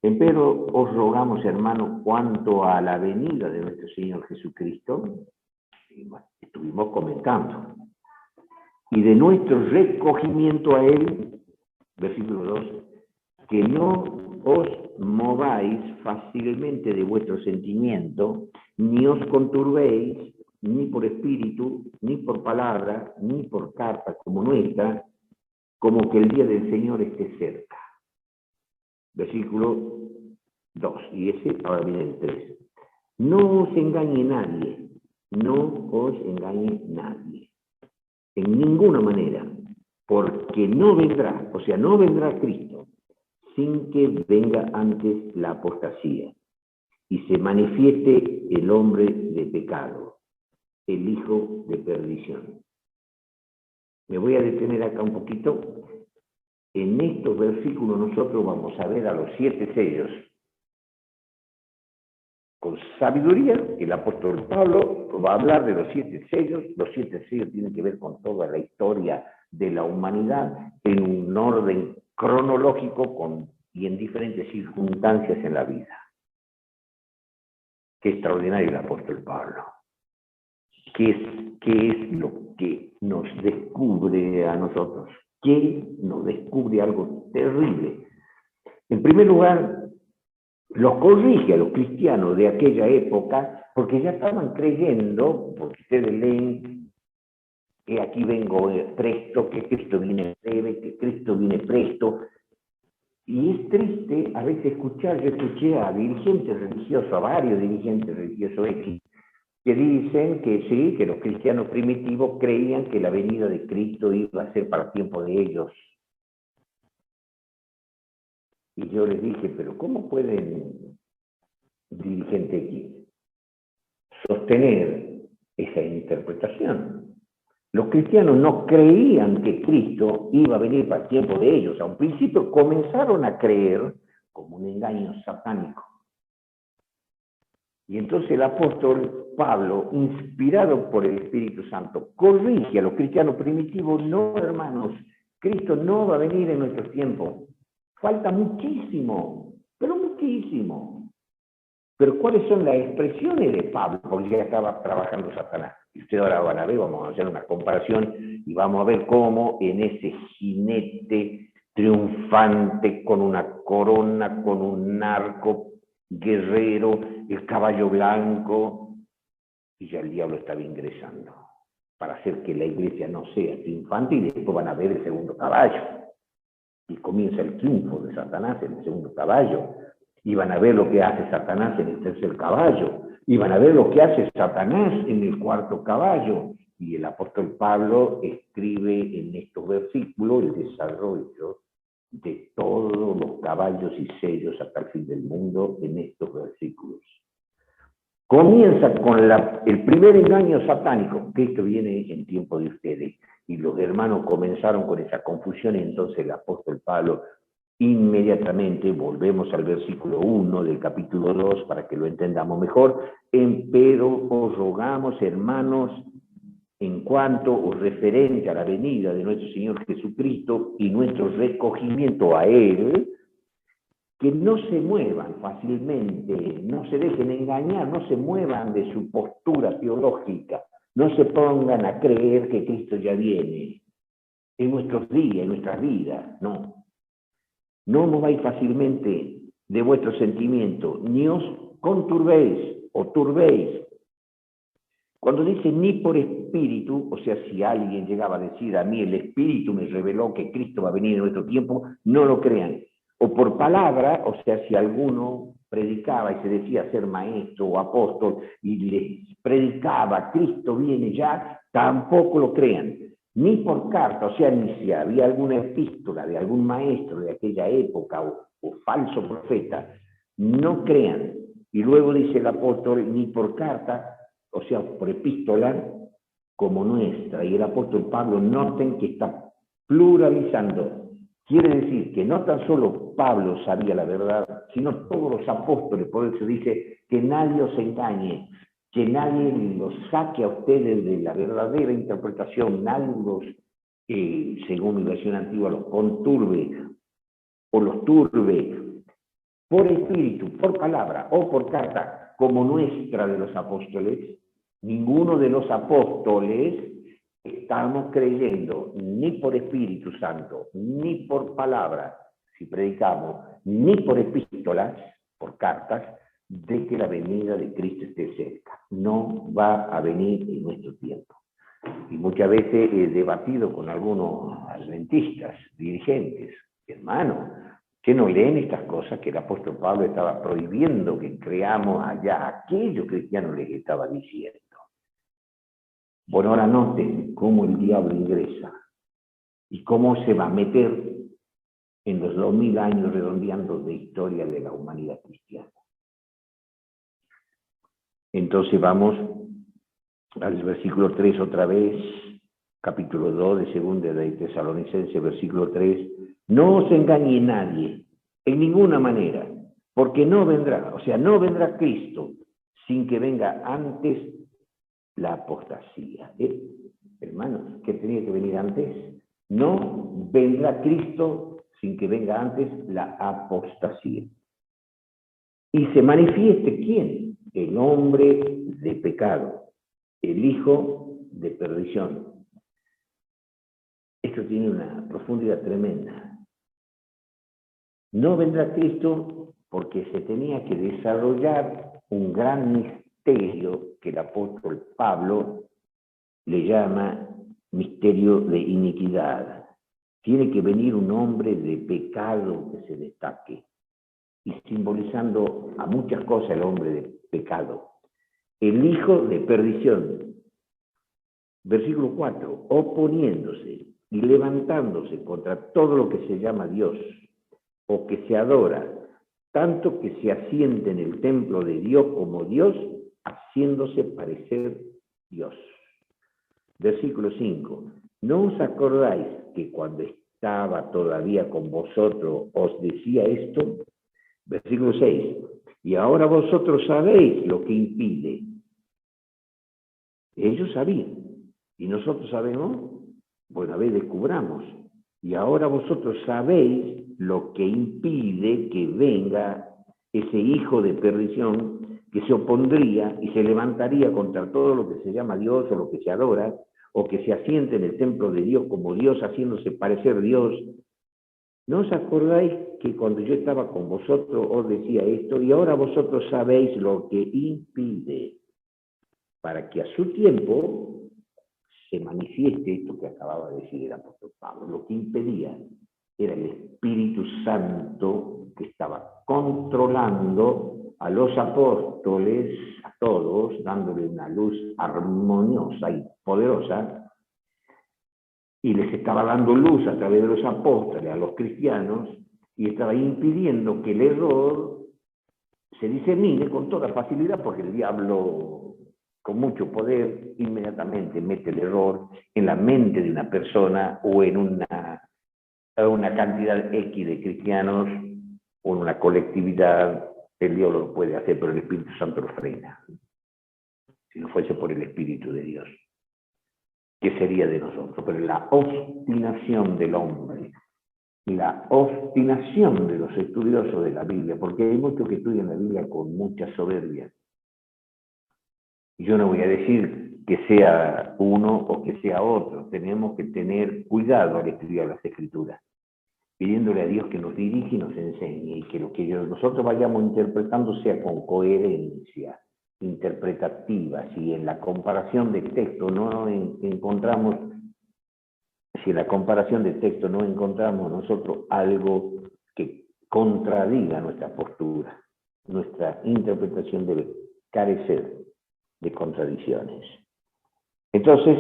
Empero os rogamos, hermanos, cuanto a la venida de nuestro Señor Jesucristo, y bueno, estuvimos comentando, y de nuestro recogimiento a Él, versículo 2, que no os mováis fácilmente de vuestro sentimiento, ni os conturbéis, ni por espíritu, ni por palabra, ni por carta como nuestra, como que el día del Señor esté cerca. Versículo 2, y ese ahora viene el 3. No os engañe nadie, no os engañe nadie, en ninguna manera, porque no vendrá, o sea, no vendrá Cristo, sin que venga antes la apostasía, y se manifieste el hombre de pecado, el hijo de perdición. Me voy a detener acá un poquito. En estos versículos nosotros vamos a ver a los 7 sellos. Con sabiduría, el apóstol Pablo va a hablar de los 7 sellos. Los 7 sellos tienen que ver con toda la historia de la humanidad en un orden cronológico y en diferentes circunstancias en la vida. Qué extraordinario el apóstol Pablo. ¿Qué es lo que nos descubre a nosotros? ¿Qué nos descubre algo terrible? En primer lugar, los corrige a los cristianos de aquella época, porque ya estaban creyendo, porque ustedes leen que aquí vengo presto, que Cristo viene breve, que Cristo viene presto. Y es triste a veces escuchar, yo escuché a dirigentes religiosos, a varios dirigentes religiosos X, que dicen que sí, que los cristianos primitivos creían que la venida de Cristo iba a ser para el tiempo de ellos. Y yo les dije, pero ¿cómo pueden, dirigente X, sostener esa interpretación? Los cristianos no creían que Cristo iba a venir para el tiempo de ellos. A un principio comenzaron a creer como un engaño satánico. Y entonces el apóstol Pablo, inspirado por el Espíritu Santo, corrige a los cristianos primitivos: no, hermanos, Cristo no va a venir en nuestro tiempo. Falta muchísimo, pero muchísimo. Pero ¿cuáles son las expresiones de Pablo? Porque ya estaba trabajando Satanás. Y ustedes ahora van a ver, vamos a hacer una comparación y vamos a ver cómo en ese jinete triunfante con una corona, con un arco, guerrero, el caballo blanco, y ya el diablo estaba ingresando para hacer que la iglesia no sea triunfante, y después van a ver el segundo caballo. Y comienza el triunfo de Satanás en el segundo caballo. Y van a ver lo que hace Satanás en el tercer caballo. Y van a ver lo que hace Satanás en el cuarto caballo. Y el apóstol Pablo escribe en estos versículos el desarrollo de todos los caballos y sellos hasta el fin del mundo en estos versículos. Comienza con el primer engaño satánico, que esto viene en tiempo de ustedes. Y los hermanos comenzaron con esa confusión, y entonces el apóstol Pablo inmediatamente, volvemos al versículo 1 del capítulo 2 para que lo entendamos mejor: empero os rogamos, hermanos, en cuanto o referente a la venida de nuestro Señor Jesucristo y nuestro recogimiento a Él, que no se muevan fácilmente, no se dejen engañar, no se muevan de su postura teológica, no se pongan a creer que Cristo ya viene en nuestros días, en nuestras vidas, no. No mováis fácilmente de vuestro sentimiento, ni os conturbéis o turbéis. Cuando dice ni por espíritu, o sea, si alguien llegaba a decir: a mí el espíritu me reveló que Cristo va a venir en nuestro tiempo, no lo crean. O por palabra, o sea, si alguno predicaba y se decía ser maestro o apóstol y les predicaba Cristo viene ya, tampoco lo crean. Ni por carta, o sea, ni si había alguna epístola de algún maestro de aquella época o falso profeta, no crean. Y luego dice el apóstol: ni por carta, o sea, por epístola como nuestra. Y el apóstol Pablo, noten que está pluralizando. Quiere decir que no tan solo Pablo sabía la verdad, sino todos los apóstoles. Por eso dice: que nadie os engañe, que nadie los saque a ustedes de la verdadera interpretación, nadie los, según mi versión antigua, los conturbe o los turbe, por espíritu, por palabra o por carta, como nuestra de los apóstoles. Ninguno de los apóstoles estamos creyendo ni por Espíritu Santo, ni por palabra, si predicamos, ni por epístolas, por cartas, de que la venida de Cristo esté cerca. No va a venir en nuestro tiempo. Y muchas veces he debatido con algunos adventistas, dirigentes, hermanos, que no leen estas cosas que el apóstol Pablo estaba prohibiendo que creamos allá. Aquello cristiano les estaba diciendo. Bueno, ahora noten cómo el diablo ingresa y cómo se va a meter en los 2000 años redondeando de historia de la humanidad cristiana. Entonces vamos al versículo 3 otra vez, capítulo 2 de Segunda de Tesalonicenses, versículo 3. No os engañe nadie, en ninguna manera, porque no vendrá, o sea, no vendrá Cristo sin que venga antes la apostasía. Hermanos, ¿qué tenía que venir antes? No vendrá Cristo sin que venga antes la apostasía. Y se manifieste ¿quién? El hombre de pecado, el hijo de perdición. Esto tiene una profundidad tremenda. No vendrá Cristo porque se tenía que desarrollar un gran misterio que el apóstol Pablo le llama misterio de iniquidad. Tiene que venir un hombre de pecado que se destaque, y simbolizando a muchas cosas el hombre de pecado. el hijo de perdición. Versículo 4, oponiéndose y levantándose contra todo lo que se llama Dios o que se adora, tanto que se asiente en el templo de Dios como Dios, haciéndose parecer Dios. Versículo 5, ¿no os acordáis que cuando estaba todavía con vosotros os decía esto? Versículo 6, y ahora vosotros sabéis lo que impide. Ellos sabían, y nosotros sabemos, bueno, a ver, descubramos. Y ahora vosotros sabéis lo que impide que venga ese hijo de perdición que se opondría y se levantaría contra todo lo que se llama Dios o lo que se adora, o que se asiente en el templo de Dios como Dios, haciéndose parecer Dios. ¿No os acordáis que cuando yo estaba con vosotros os decía esto? Y ahora vosotros sabéis lo que impide, para que a su tiempo se manifieste esto que acababa de decir el apóstol Pablo. Lo que impedía era el Espíritu Santo que estaba controlando a los apóstoles, a todos, dándole una luz armoniosa y poderosa, y les estaba dando luz a través de los apóstoles a los cristianos, y estaba impidiendo que el error se disemine con toda facilidad, porque el diablo, con mucho poder, inmediatamente mete el error en la mente de una persona o en una cantidad X de cristianos o en una colectividad. El diablo lo puede hacer, pero el Espíritu Santo lo frena. Si no fuese por el Espíritu de Dios, ¿qué sería de nosotros? Pero la obstinación del hombre, la obstinación de los estudiosos de la Biblia, porque hay muchos que estudian la Biblia con mucha soberbia. Yo no voy a decir que sea uno o que sea otro. Tenemos que tener cuidado al estudiar las Escrituras, pidiéndole a Dios que nos dirija y nos enseñe, y que lo que nosotros vayamos interpretando sea con coherencia interpretativa. Si en la comparación de texto no encontramos, si en la comparación de texto no encontramos nosotros algo que contradiga nuestra postura, nuestra interpretación debe carecer de contradicciones. Entonces,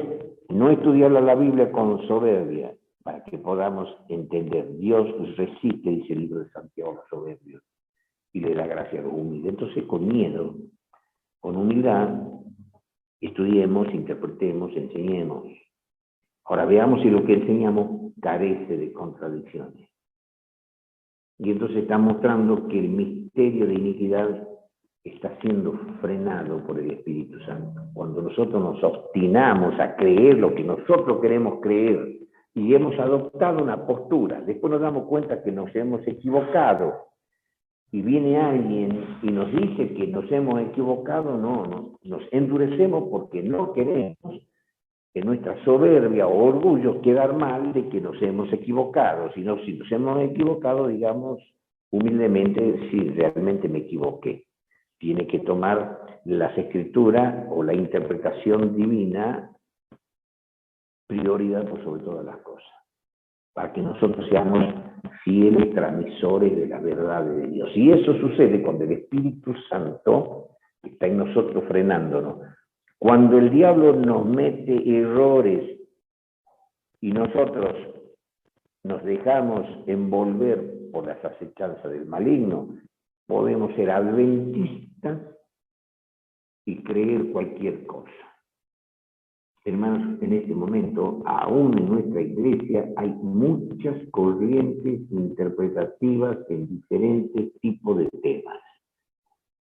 no estudiar la Biblia con soberbia, para que podamos entender. Dios resiste, dice el libro de Santiago, a los soberbios, y le da gracia a los humildes. Entonces, con miedo, con humildad, estudiemos, interpretemos, enseñemos. Ahora veamos si lo que enseñamos carece de contradicciones. Y entonces está mostrando que el misterio de iniquidad está siendo frenado por el Espíritu Santo. Cuando nosotros nos obstinamos a creer lo que nosotros queremos creer y hemos adoptado una postura, después nos damos cuenta que nos hemos equivocado y viene alguien y nos dice que nos hemos equivocado, no, nos endurecemos porque no queremos en nuestra soberbia o orgullo quedar mal de que nos hemos equivocado, sino si nos hemos equivocado, digamos humildemente, si realmente me equivoqué. Tiene que tomar las escrituras o la interpretación divina prioridad por sobre todas las cosas, para que nosotros seamos fieles transmisores de la verdad de Dios. Y eso sucede cuando el Espíritu Santo está en nosotros frenándonos. Cuando el diablo nos mete errores y nosotros nos dejamos envolver por las acechanzas del maligno, podemos ser adventistas y creer cualquier cosa. Hermanos, en este momento, aún en nuestra iglesia, hay muchas corrientes interpretativas en diferentes tipos de temas.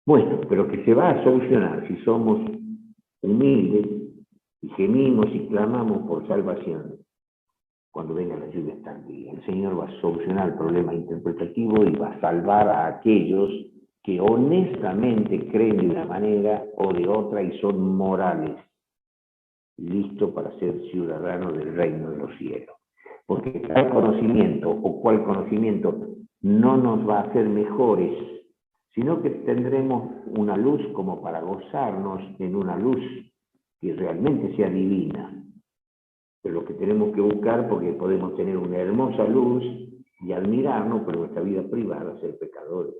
Bueno, pero que se va a solucionar si somos humildes y gemimos y clamamos por salvación. Cuando venga la lluvia tardía, el Señor va a solucionar el problema interpretativo y va a salvar a aquellos que honestamente creen de una manera o de otra y son morales, listos para ser ciudadanos del reino de los cielos. Porque tal conocimiento o cual conocimiento no nos va a hacer mejores, sino que tendremos una luz como para gozarnos en una luz que realmente sea divina. Pero lo que tenemos que buscar, porque podemos tener una hermosa luz y admirarnos, pero nuestra vida privada ser pecadores.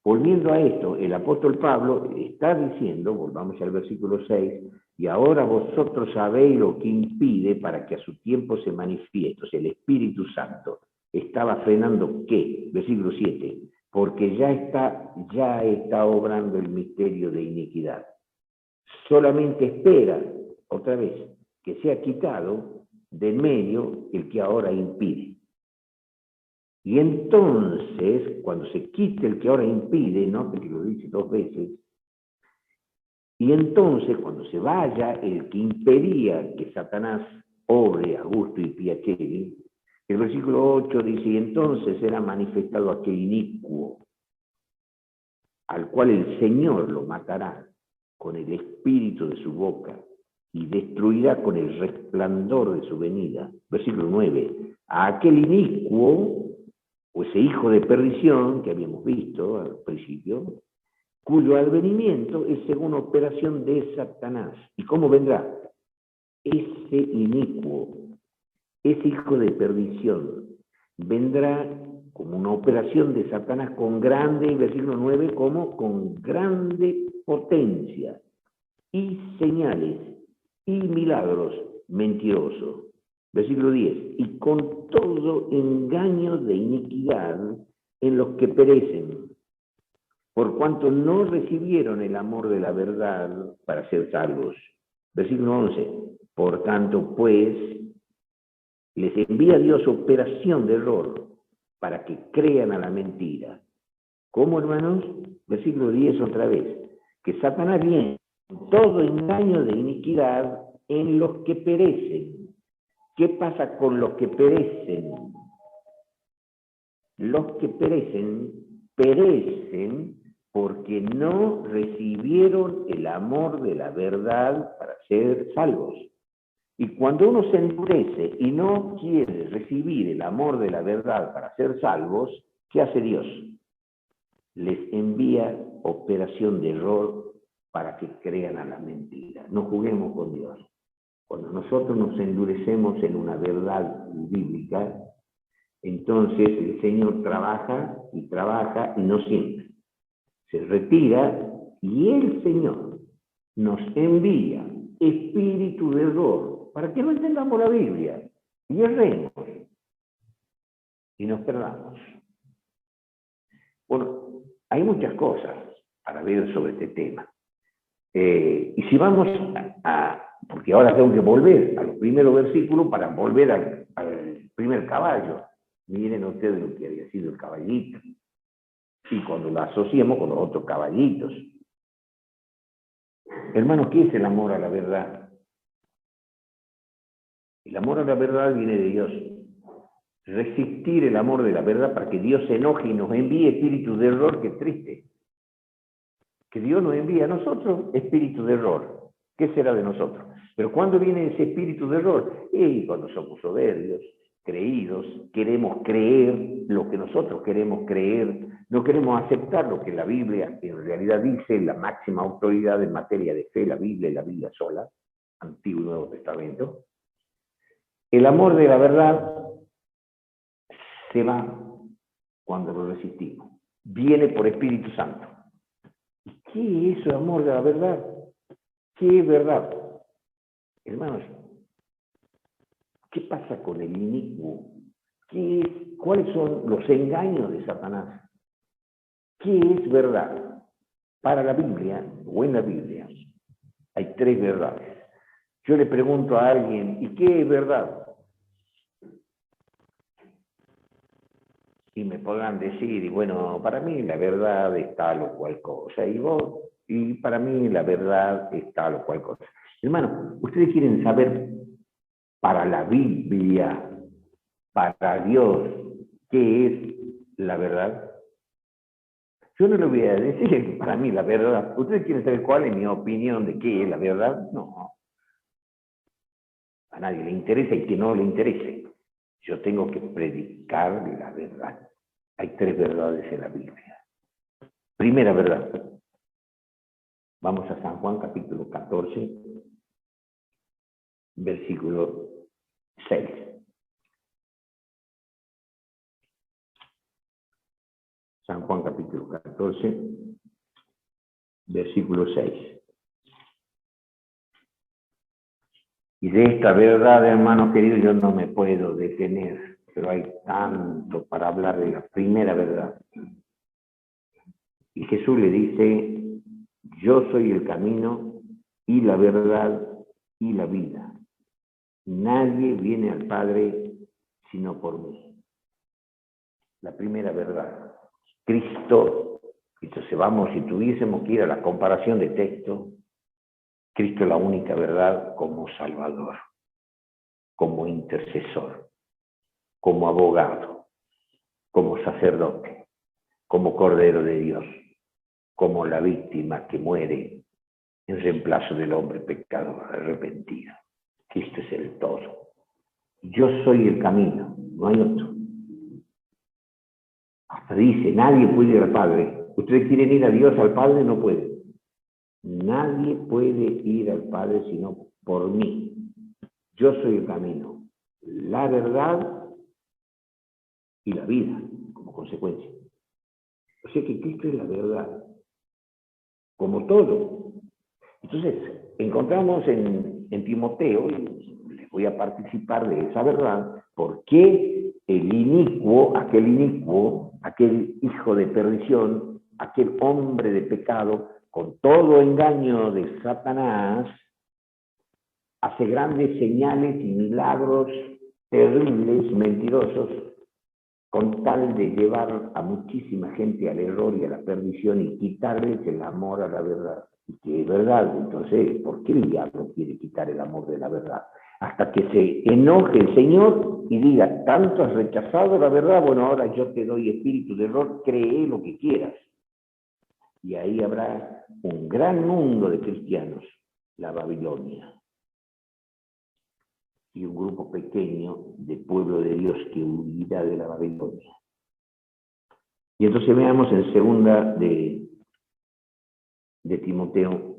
Volviendo a esto, el apóstol Pablo está diciendo, volvamos al versículo 6, y ahora vosotros sabéis lo que impide para que a su tiempo se manifieste. O sea, el Espíritu Santo estaba frenando ¿qué? Versículo 7, porque ya está obrando el misterio de iniquidad. Solamente espera, otra vez, que sea quitado de en medio el que ahora impide. Y entonces, cuando se quite el que ahora impide, ¿no? Porque lo dice 2 veces, y entonces cuando se vaya el que impedía que Satanás obre a gusto y piacere, el versículo 8 dice, y entonces será manifestado aquel inicuo, al cual el Señor lo matará con el espíritu de su boca y destruirá con el resplandor de su venida. Versículo 9, a aquel inicuo, o ese hijo de perdición que habíamos visto al principio, cuyo advenimiento es según operación de Satanás. ¿Y cómo vendrá? Ese inicuo, ese hijo de perdición, vendrá como una operación de Satanás con grande, versículo 9, como con grande potencia y señales y milagros mentirosos. Versículo 10, y con todo engaño de iniquidad en los que perecen, por cuanto no recibieron el amor de la verdad para ser salvos. Versículo 11, por tanto, pues, les envía Dios operación de error para que crean a la mentira. ¿Cómo, hermanos? Versículo 10 otra vez, que Satanás viene con todo engaño de iniquidad en los que perecen. ¿Qué pasa con los que perecen? Los que perecen porque no recibieron el amor de la verdad para ser salvos. Y cuando uno se endurece y no quiere recibir el amor de la verdad para ser salvos, ¿qué hace Dios? Les envía operación de error para que crean a la mentira. No juguemos con Dios. Cuando nosotros nos endurecemos en una verdad bíblica, entonces el Señor trabaja y no siempre. Se retira y el Señor nos envía espíritu de error para que no entendamos la Biblia y erremos y nos perdamos. Bueno, hay muchas cosas para ver sobre este tema. Y si vamos porque ahora tengo que volver a los primeros versículos para volver al primer caballo. Miren ustedes lo que había sido el caballito. Y cuando lo asociamos con los otros caballitos. Hermanos, ¿qué es el amor a la verdad? El amor a la verdad viene de Dios. Resistir el amor de la verdad para que Dios se enoje y nos envíe espíritu de error, que triste. Que Dios nos envía a nosotros espíritu de error. ¿Qué será de nosotros? Pero ¿cuándo viene ese espíritu de error? Y cuando somos soberbios, creídos, queremos creer lo que nosotros queremos creer, no queremos aceptar lo que la Biblia en realidad dice, la máxima autoridad en materia de fe, la Biblia y la Biblia sola, Antiguo y Nuevo Testamento. El amor de la verdad se va cuando lo resistimos. Viene por Espíritu Santo. ¿Qué es eso, amor de la verdad? ¿Qué es verdad? Hermanos, ¿qué pasa con el inicuo? ¿Cuáles son los engaños de Satanás? ¿Qué es verdad? Para la Biblia, o en la Biblia, hay 3 verdades. Yo le pregunto a alguien, ¿y qué es verdad? Y me podrán decir, y bueno, para mí la verdad es tal o cual cosa, y para mí la verdad es tal o cual cosa. Hermano, ustedes quieren saber para la Biblia, para Dios, ¿qué es la verdad? Yo no le voy a decir para mí la verdad. ¿Ustedes quieren saber cuál es mi opinión de qué es la verdad? No. A nadie le interesa y que no le interese. Yo tengo que predicar la verdad. Hay 3 verdades en la Biblia. Primera verdad. Vamos a San Juan capítulo 14, versículo 6. San Juan capítulo 14, versículo 6. Y de esta verdad, hermano querido, yo no me puedo detener, pero hay tanto para hablar de la primera verdad. Y Jesús le dice, yo soy el camino y la verdad y la vida. Nadie viene al Padre sino por mí. La primera verdad. Cristo, entonces vamos, si tuviésemos que ir a la comparación de texto, Cristo es la única verdad como Salvador, como intercesor, como abogado, como sacerdote, como Cordero de Dios, como la víctima que muere en reemplazo del hombre pecador arrepentido. Cristo es el todo. Yo soy el camino, no hay otro. Hasta dice, nadie puede ir al Padre. Ustedes quieren ir a Dios, al Padre, no pueden. Nadie puede ir al Padre sino por mí. Yo soy el camino, la verdad y la vida, como consecuencia. O sea que Cristo es la verdad, como todo. Entonces, encontramos en Timoteo, y les voy a participar de esa verdad, por qué el inicuo, aquel hijo de perdición, aquel hombre de pecado, con todo engaño de Satanás, hace grandes señales y milagros terribles, mentirosos, con tal de llevar a muchísima gente al error y a la perdición y quitarles el amor a la verdad. Y que es verdad, entonces, ¿por qué el diablo quiere quitar el amor de la verdad? Hasta que se enoje el Señor y diga, tanto has rechazado la verdad, bueno, ahora yo te doy espíritu de error, cree lo que quieras. Y ahí habrá un gran mundo de cristianos, la Babilonia, y un grupo pequeño de pueblo de Dios que huirá de la Babilonia. Y entonces veamos en segunda de Timoteo,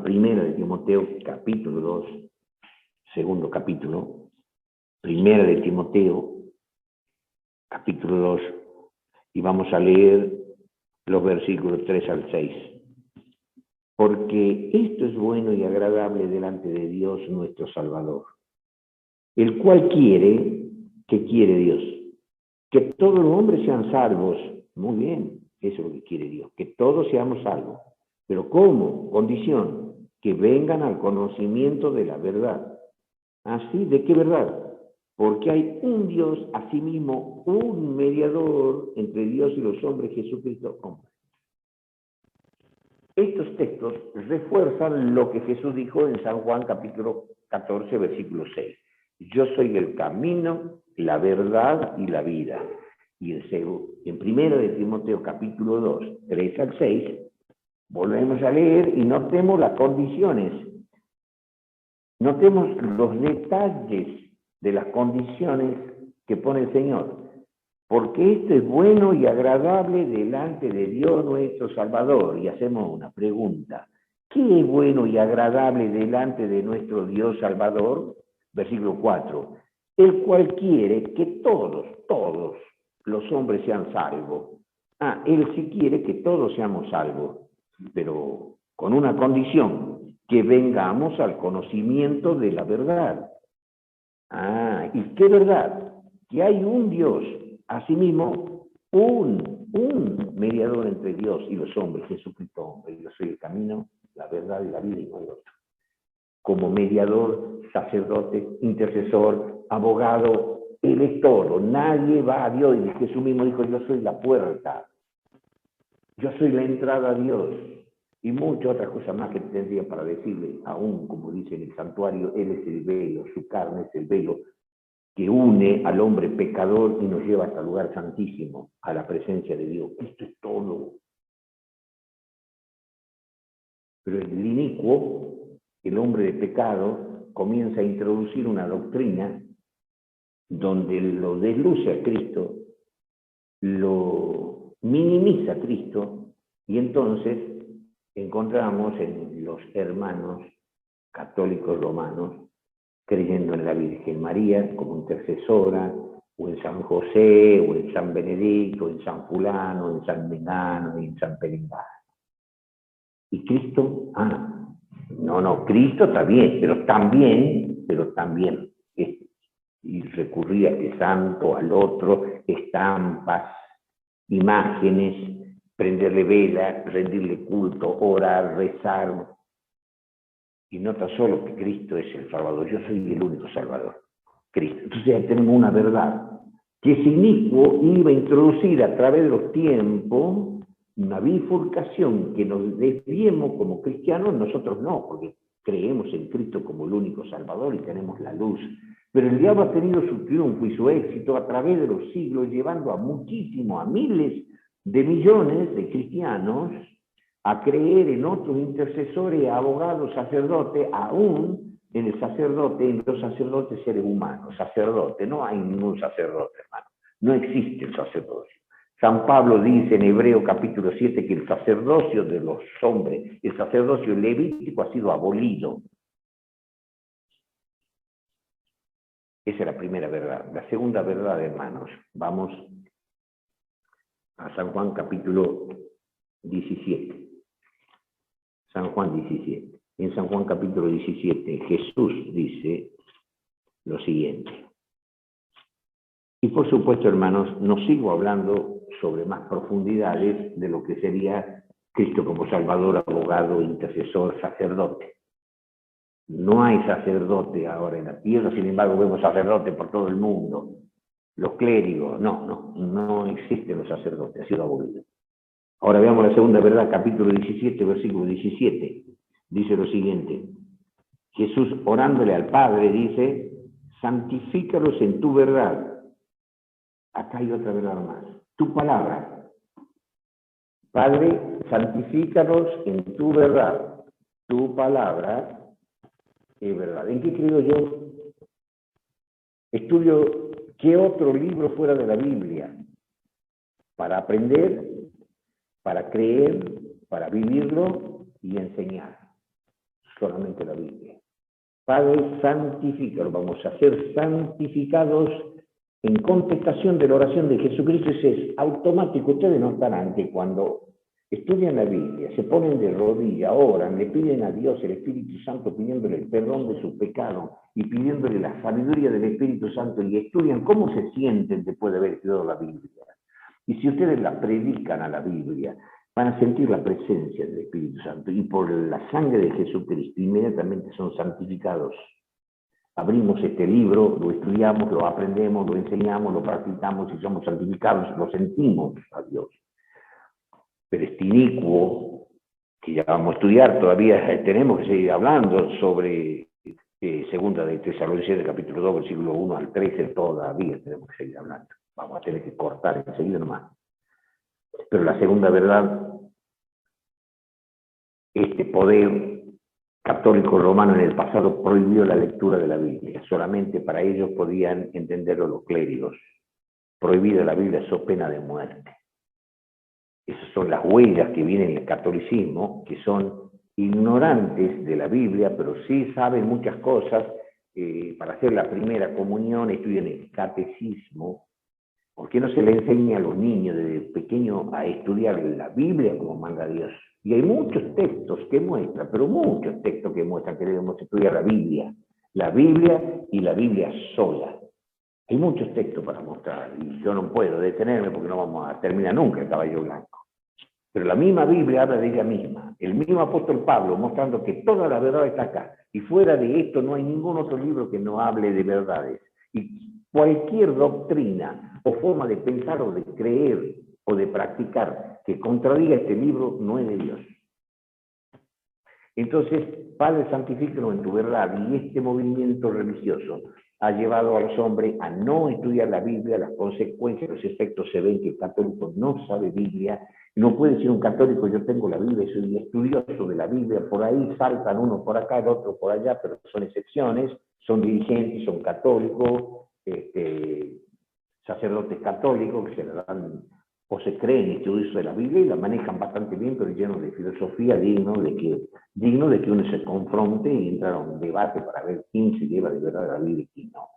primera de Timoteo, capítulo 2, segundo capítulo, primera de Timoteo, capítulo 2, y vamos a leer los versículos 3 al 6. Porque esto es bueno y agradable delante de Dios nuestro Salvador, el cual quiere, ¿qué quiere Dios? Que todos los hombres sean salvos. Muy bien, eso es lo que quiere Dios, que todos seamos salvos. ¿Pero cómo? Condición, que vengan al conocimiento de la verdad. ¿Así? ¿De qué verdad? Porque hay un Dios, asimismo, un mediador entre Dios y los hombres, Jesucristo, hombre. Estos textos refuerzan lo que Jesús dijo en San Juan capítulo 14, versículo 6. Yo soy el camino, la verdad y la vida. Y en primero de Timoteo capítulo 2, 3 al 6, volvemos a leer y notemos las condiciones. Notemos los detalles de las condiciones que pone el Señor. Porque esto es bueno y agradable delante de Dios nuestro Salvador. Y hacemos una pregunta. ¿Qué es bueno y agradable delante de nuestro Dios Salvador? Versículo 4. El cual quiere que todos los hombres sean salvos. Él sí quiere que todos seamos salvos, pero con una condición, que vengamos al conocimiento de la verdad. ¿Y qué verdad? Que hay un Dios, asimismo, un mediador entre Dios y los hombres, Jesucristo hombre. Yo soy el camino, la verdad y la vida y no hay otro. Como mediador, sacerdote, intercesor, abogado, Él es todo. Nadie va a Dios. Y Jesús mismo dijo, yo soy la puerta. Yo soy la entrada a Dios. Y muchas otras cosas más que tendría para decirle, aún como dice en el santuario, Él es el velo, su carne es el velo que une al hombre pecador y nos lleva hasta el lugar santísimo, a la presencia de Dios. Esto es todo. Pero el inicuo, el hombre de pecado, comienza a introducir una doctrina donde lo desluce a Cristo, lo minimiza a Cristo, y entonces encontramos en los hermanos católicos romanos, creyendo en la Virgen María como intercesora, o en San José, o en San Benedicto, o en San Fulano, o en San Mengano, y en San Perengano. Y Cristo, no, Cristo está bien, pero también, y recurría a este santo, al otro, estampas, imágenes, prenderle vela, rendirle culto, orar, rezar. Y no tan solo que Cristo es el Salvador, yo soy el único Salvador, Cristo. Entonces ahí tenemos una verdad, que ese inicuo iba a introducir a través de los tiempos una bifurcación, que nos desviemos como cristianos, nosotros no, porque creemos en Cristo como el único Salvador y tenemos la luz. Pero el diablo ha tenido su triunfo y su éxito a través de los siglos, llevando a muchísimos, a miles de millones de cristianos a creer en otros intercesores, abogados, sacerdotes, aún en el sacerdote, en los sacerdotes seres humanos. Sacerdote, no hay ningún sacerdote, hermano. No existe el sacerdocio. San Pablo dice en Hebreo capítulo 7 que el sacerdocio de los hombres, el sacerdocio levítico ha sido abolido. Esa es la primera verdad. La segunda verdad, hermanos, vamos a San Juan capítulo 17. San Juan 17. En San Juan capítulo 17, Jesús dice lo siguiente. Y por supuesto, hermanos, no sigo hablando sobre más profundidades de lo que sería Cristo como Salvador, abogado, intercesor, sacerdote. No hay sacerdote ahora en la tierra, sin embargo vemos sacerdotes por todo el mundo. Los clérigos, no existen los sacerdotes, ha sido abolido. Ahora veamos la segunda verdad, capítulo 17, versículo 17. Dice lo siguiente. Jesús, orándole al Padre, dice, santifícalos en tu verdad. Acá hay otra verdad más. Tu palabra. Padre, santifícalos en tu verdad. Tu palabra es verdad. ¿En qué creo yo? Estudio qué otro libro fuera de la Biblia para aprender, para creer, para vivirlo y enseñar. Solamente la Biblia. Padre, santifícalo. Vamos a ser santificados en contestación de la oración de Jesucristo. Ese es automático. Ustedes notarán que cuando estudian la Biblia, se ponen de rodillas, oran, le piden a Dios, el Espíritu Santo, pidiéndole el perdón de sus pecados y pidiéndole la sabiduría del Espíritu Santo, y estudian cómo se sienten después de haber estudiado la Biblia. Y si ustedes la predican a la Biblia, van a sentir la presencia del Espíritu Santo, y por la sangre de Jesucristo inmediatamente son santificados. Abrimos este libro, lo estudiamos, lo aprendemos, lo enseñamos, lo practicamos y somos santificados, lo sentimos a Dios. Pero este inicuo, que ya vamos a estudiar, todavía tenemos que seguir hablando sobre segunda de Tesalonicenses, capítulo 2, versículo 1 al 13, todavía tenemos que seguir hablando. Vamos a tener que cortar enseguida nomás. Pero la segunda verdad, este poder católico romano en el pasado prohibió la lectura de la Biblia. Solamente para ellos podían entenderlo los clérigos. Prohibida la Biblia, so pena de muerte. Esas son las huellas que vienen en el catolicismo, que son ignorantes de la Biblia, pero sí saben muchas cosas. Para hacer la primera comunión estudian el catecismo. ¿Por qué no se le enseña a los niños desde pequeños a estudiar la Biblia como manda Dios? Y hay muchos textos que muestran, pero muchos textos que muestran que debemos estudiar la Biblia y la Biblia sola. Hay muchos textos para mostrar, y yo no puedo detenerme porque no vamos a terminar nunca el caballo blanco. Pero la misma Biblia habla de ella misma. El mismo apóstol Pablo mostrando que toda la verdad está acá. Y fuera de esto no hay ningún otro libro que no hable de verdades. Y cualquier doctrina o forma de pensar o de creer o de practicar que contradiga este libro no es de Dios. Entonces, Padre, santifícalo en tu verdad. Y este movimiento religioso ha llevado a los hombres a no estudiar la Biblia. Las consecuencias, los efectos se ven que el católico no sabe Biblia. No puede decir un católico, yo tengo la Biblia, soy estudioso de la Biblia. Por ahí saltan uno por acá, el otro por allá, pero son excepciones. Son dirigentes, son católicos, sacerdotes católicos que se le dan o se creen estudiosos de la Biblia y la manejan bastante bien, pero llenos de filosofía, digno de que uno se confronte y entra a un debate para ver quién se lleva de verdad la Biblia y quién no.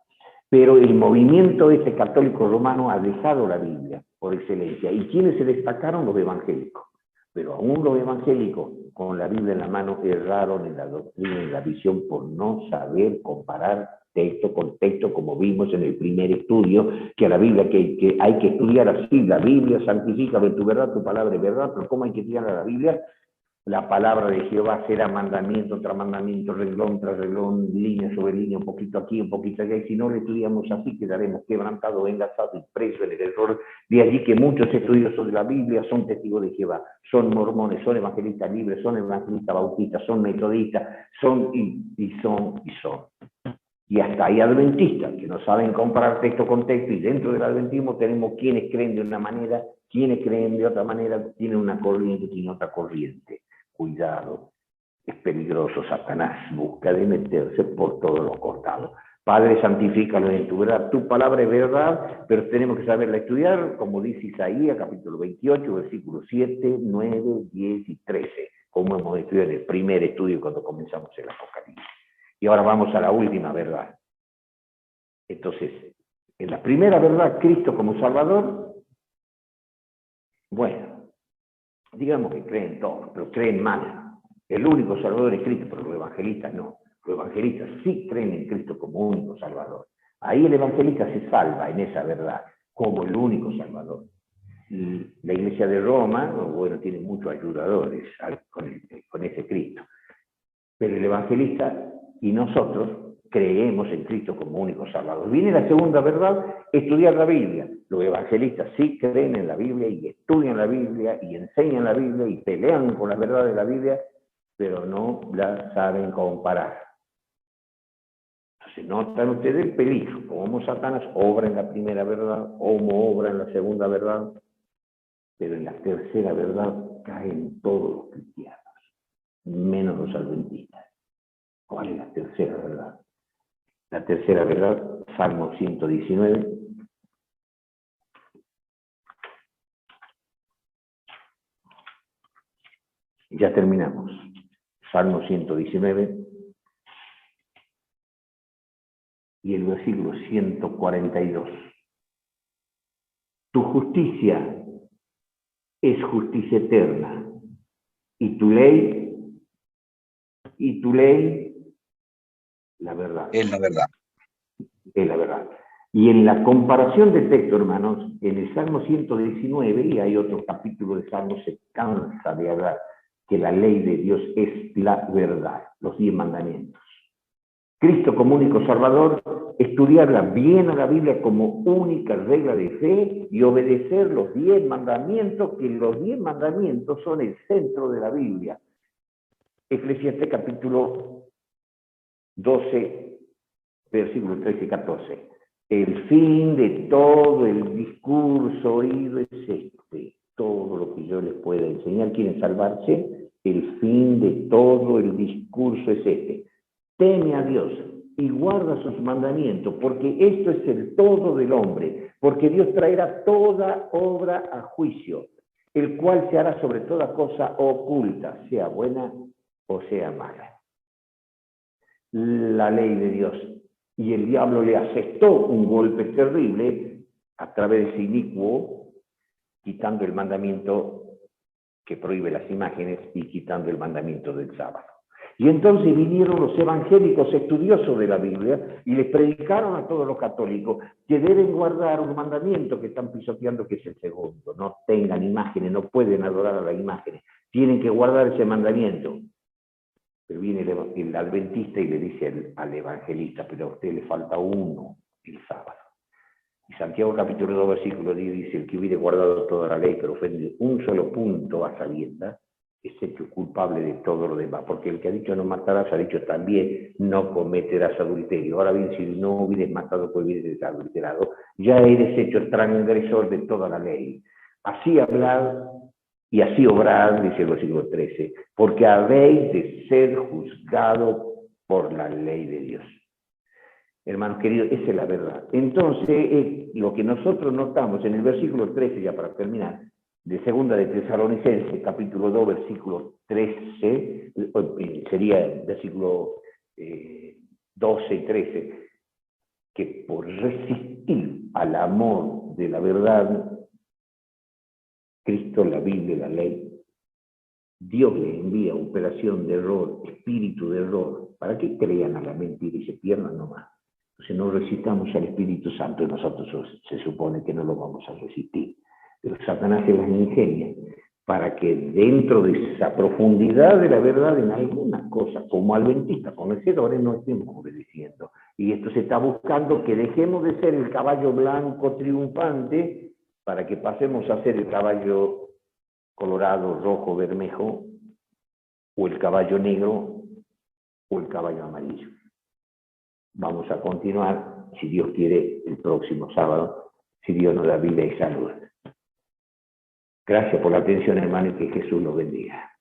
Pero el movimiento católico romano ha dejado la Biblia por excelencia. ¿Y quiénes se destacaron? Los evangélicos. Pero aún los evangélicos, con la Biblia en la mano, erraron en la doctrina y en la visión por no saber comparar texto con texto, como vimos en el primer estudio, que a la Biblia que hay que estudiar así. La Biblia santifica de tu verdad, tu palabra es verdad, pero ¿cómo hay que estudiar a la Biblia? La palabra de Jehová será mandamiento tras mandamiento, renglón tras renglón, línea sobre línea, un poquito aquí, un poquito allá, y si no lo estudiamos así, quedaremos quebrantados, enlazados y presos en el error. De allí que muchos estudiosos de la Biblia son testigos de Jehová, son mormones, son evangelistas libres, son evangelistas bautistas, son metodistas, son. Y hasta hay adventistas que no saben comparar texto con texto, y dentro del adventismo tenemos quienes creen de una manera, quienes creen de otra manera, tienen una corriente, tienen otra corriente. Cuidado, es peligroso. Satanás busca de meterse por todos los costados. Padre, santifícalo en tu verdad. Tu palabra es verdad, pero tenemos que saberla estudiar, como dice Isaías, capítulo 28, versículos 7, 9, 10 y 13, como hemos estudiado en el primer estudio cuando comenzamos el Apocalipsis. Y ahora vamos a la última verdad. Entonces, en la primera verdad, Cristo como Salvador, bueno, digamos que creen todos, pero creen mal. El único Salvador es Cristo, pero los evangelistas no. Los evangelistas sí creen en Cristo como único Salvador. Ahí el evangelista se salva en esa verdad, como el único Salvador. Y la Iglesia de Roma, bueno, tiene muchos ayudadores con ese Cristo. Pero el evangelista y nosotros creemos en Cristo como único Salvador. Viene la segunda verdad, estudiar la Biblia. Los evangelistas sí creen en la Biblia y estudian la Biblia y enseñan la Biblia y pelean con la verdad de la Biblia, pero no la saben comparar. Entonces, notan ustedes el peligro, como Satanás obra en la primera verdad, como obra en la segunda verdad, pero en la tercera verdad caen todos los cristianos, menos los adventistas. ¿Cuál es la tercera verdad? La tercera verdad, Salmo 119. Ya terminamos. Salmo 119 y el versículo 142. Tu justicia es justicia eterna y tu ley, la verdad. Es la verdad. Es la verdad. Y en la comparación de texto, hermanos, en el Salmo 119, y hay otro capítulo de Salmo, se cansa de hablar que la ley de Dios es la verdad, los 10 mandamientos. Cristo como único Salvador, estudiarla bien a la Biblia como única regla de fe y obedecer los 10 mandamientos, que los 10 mandamientos son el centro de la Biblia. Eclesiastés capítulo 12, versículos 13 y 14. El fin de todo el discurso oído es este. Todo lo que yo les pueda enseñar, quieren salvarse, el fin de todo el discurso es este. Teme a Dios y guarda sus mandamientos, porque esto es el todo del hombre, porque Dios traerá toda obra a juicio, el cual se hará sobre toda cosa oculta, sea buena o sea mala. La ley de Dios. Y el diablo le asestó un golpe terrible a través de ese inicuo, quitando el mandamiento que prohíbe las imágenes y quitando el mandamiento del sábado. Y entonces vinieron los evangélicos estudiosos de la Biblia y les predicaron a todos los católicos que deben guardar un mandamiento que están pisoteando, que es el segundo. No tengan imágenes, no pueden adorar a las imágenes. Tienen que guardar ese mandamiento. Pero viene el adventista y le dice al evangelista, pero a usted le falta uno, el sábado. Y Santiago capítulo 2, versículo 10 dice, el que hubiere guardado toda la ley, pero ofende un solo punto a sabiendas, es hecho culpable de todo lo demás. Porque el que ha dicho no matarás, ha dicho también no cometerás adulterio. Ahora bien, si no hubieres matado, pues hubieres adulterado, ya eres hecho transgresor de toda la ley. Así hablar y así obrad, dice el versículo 13, porque habéis de ser juzgado por la ley de Dios. Hermanos queridos, esa es la verdad. Entonces, lo que nosotros notamos en el versículo 13, ya para terminar, de segunda de Tesalonicenses, capítulo 2, versículo 13, sería versículo 12 y 13, que por resistir al amor de la verdad, Cristo, la Biblia, la ley, Dios le envía operación de error, espíritu de error, para que crean a la mentira y se pierdan nomás. Entonces no resistamos al Espíritu Santo y nosotros se supone que no lo vamos a resistir. Pero Satanás se las ingenia para que dentro de esa profundidad de la verdad en algunas cosas, como adventistas conocedores, no estemos obedeciendo. Y esto se está buscando que dejemos de ser el caballo blanco triunfante para que pasemos a ser el caballo colorado, rojo, bermejo, o el caballo negro, o el caballo amarillo. Vamos a continuar, si Dios quiere, el próximo sábado, si Dios nos da vida y salud. Gracias por la atención, hermano, y que Jesús los bendiga.